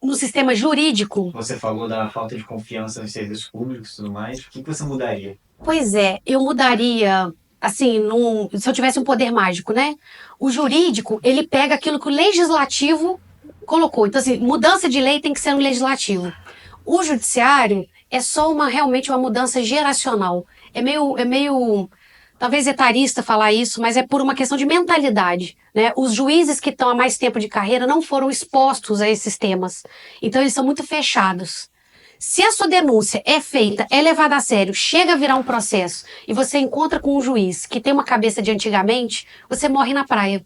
No sistema jurídico, Você falou da falta de confiança nos serviços públicos e tudo mais. O que você mudaria? pois é, eu mudaria, assim, se eu tivesse um poder mágico, né? O jurídico, ele pega aquilo que o legislativo colocou. Então, assim, mudança de lei tem que ser no legislativo. O judiciário é só realmente uma mudança geracional. É meio talvez etarista falar isso, mas é por uma questão de mentalidade, né? Os juízes que estão há mais tempo de carreira não foram expostos a esses temas. Então, eles são muito fechados. Se a sua denúncia é feita, é levada a sério, chega a virar um processo e você encontra com um juiz que tem uma cabeça de antigamente, você morre na praia.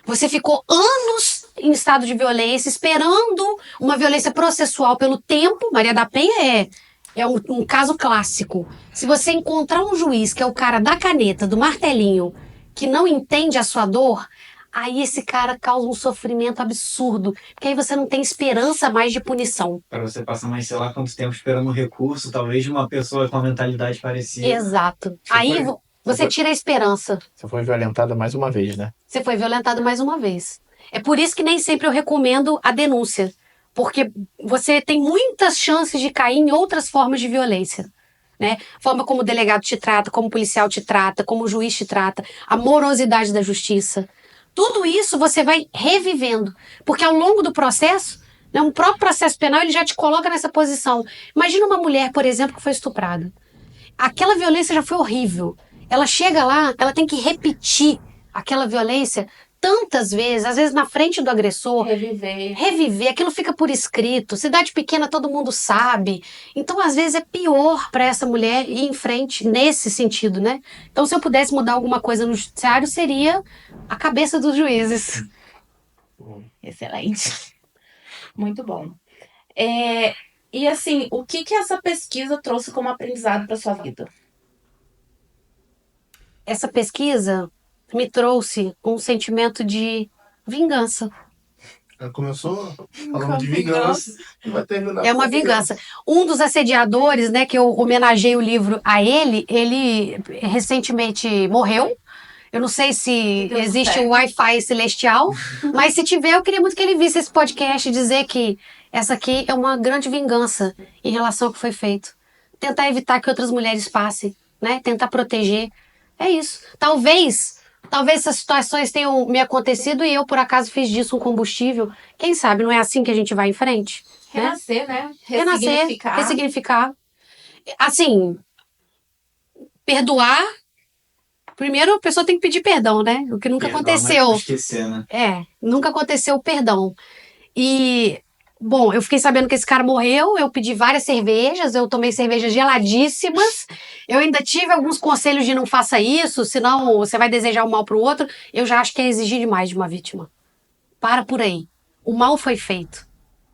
Você ficou anos em estado de violência, esperando uma violência processual pelo tempo. Maria da Penha é um caso clássico. Se você encontrar um juiz que é o cara da caneta, do martelinho, que não entende a sua dor, aí esse cara causa um sofrimento absurdo, porque aí você não tem esperança mais de punição. Para você passar mais, sei lá, quanto tempo esperando um recurso, talvez de uma pessoa com uma mentalidade parecida. Exato. Aí você tira a esperança. Você foi violentada mais uma vez, né? Você foi violentado mais uma vez. É por isso que nem sempre eu recomendo a denúncia. Porque você tem muitas chances de cair em outras formas de violência. Né? A forma como o delegado te trata, como o policial te trata, como o juiz te trata, a morosidade da justiça. Tudo isso você vai revivendo. Porque ao longo do processo, né, um próprio processo penal ele já te coloca nessa posição. Imagina uma mulher, por exemplo, que foi estuprada. Aquela violência já foi horrível. Ela chega lá, ela tem que repetir aquela violência tantas vezes, às vezes na frente do agressor. Reviver, aquilo fica por escrito. Cidade pequena todo mundo sabe. Então, às vezes, é pior para essa mulher ir em frente nesse sentido, né? Então, se eu pudesse mudar alguma coisa no judiciário, seria a cabeça dos juízes. Excelente. Muito bom. E assim, o que essa pesquisa trouxe como aprendizado para sua vida? Essa pesquisa me trouxe um sentimento de vingança. Ela começou falando de vingança e vai terminar. É uma vingança. Um dos assediadores, né, que eu homenageei o livro a ele recentemente morreu. Eu não sei se existe um Wi-Fi celestial, mas se tiver, eu queria muito que ele visse esse podcast e dizer que essa aqui é uma grande vingança em relação ao que foi feito. Tentar evitar que outras mulheres passem, né? Tentar proteger. É isso. Talvez essas situações tenham me acontecido e eu, por acaso, fiz disso um combustível. Quem sabe não é assim que a gente vai em frente? Renascer, né? Renascer, ressignificar. Assim, perdoar. Primeiro, a pessoa tem que pedir perdão, né? O que nunca aconteceu. Não esquecer, né? Nunca aconteceu o perdão. E, bom, eu fiquei sabendo que esse cara morreu, eu pedi várias cervejas, eu tomei cervejas geladíssimas, eu ainda tive alguns conselhos de não faça isso, senão você vai desejar o mal pro outro. Eu já acho que é exigir demais de uma vítima. para por aí. O mal foi feito.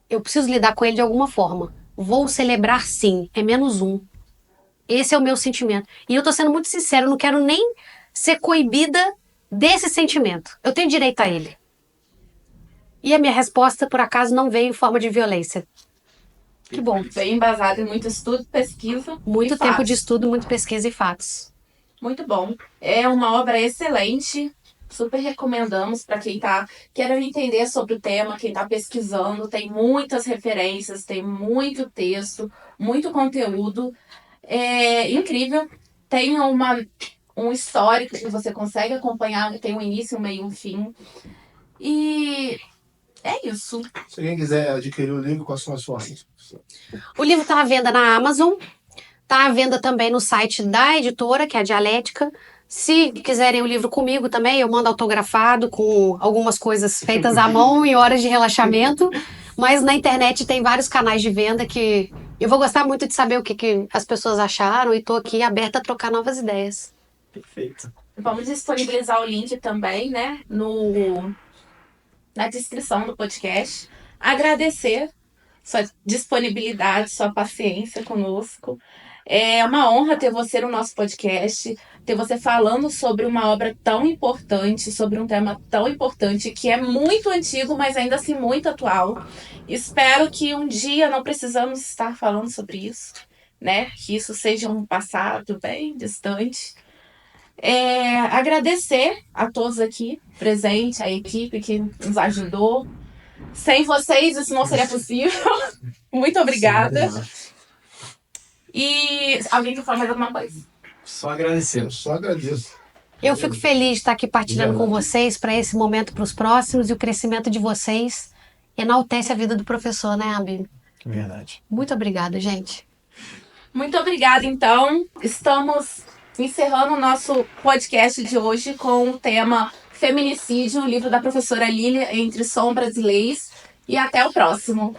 Eu preciso lidar com ele de alguma forma. Vou celebrar sim, é -1. Esse é o meu sentimento. E eu tô sendo muito sincera, eu não quero nem ser coibida desse sentimento. Eu tenho direito a ele. E a minha resposta, por acaso, não veio em forma de violência. Que bom. Bem embasado em muito estudo, pesquisa. Muito e tempo fatos. de estudo, muito pesquisa e fatos. Muito bom. É uma obra excelente. Super recomendamos para quem tá querendo entender sobre o tema, quem tá pesquisando. Tem muitas referências, tem muito texto, muito conteúdo. É incrível. Tem um histórico que você consegue acompanhar, tem um início, um meio e um fim. E é isso. Se alguém quiser adquirir o livro, quais são as formas? O livro está à venda na Amazon, está à venda também no site da editora, que é a Dialética. Se quiserem o livro comigo também, eu mando autografado com algumas coisas feitas à mão em horas de relaxamento. Mas na internet tem vários canais de venda que eu vou gostar muito de saber o que as pessoas acharam e estou aqui aberta a trocar novas ideias. Perfeito. Vamos disponibilizar o link também, né, na descrição do podcast. Agradecer sua disponibilidade, sua paciência conosco. É uma honra ter você no nosso podcast, ter você falando sobre uma obra tão importante, sobre um tema tão importante, que é muito antigo, mas ainda assim muito atual. Espero que um dia não precisamos estar falando sobre isso, né? Que isso seja um passado bem distante. Agradecer a todos aqui presentes, a equipe que nos ajudou. Sem vocês isso não seria possível. Muito obrigada. E alguém quer falar mais alguma coisa? Só agradecer. Eu só agradeço. Eu fico feliz de estar aqui partilhando com vocês para esse momento, para os próximos, e o crescimento de vocês enaltece a vida do professor, né, Abi? Verdade. Muito obrigada, gente. Muito obrigada, então. Estamos encerrando o nosso podcast de hoje com o tema Feminicídio, o livro da professora Lília, Entre Sombras e Leis. E até o próximo.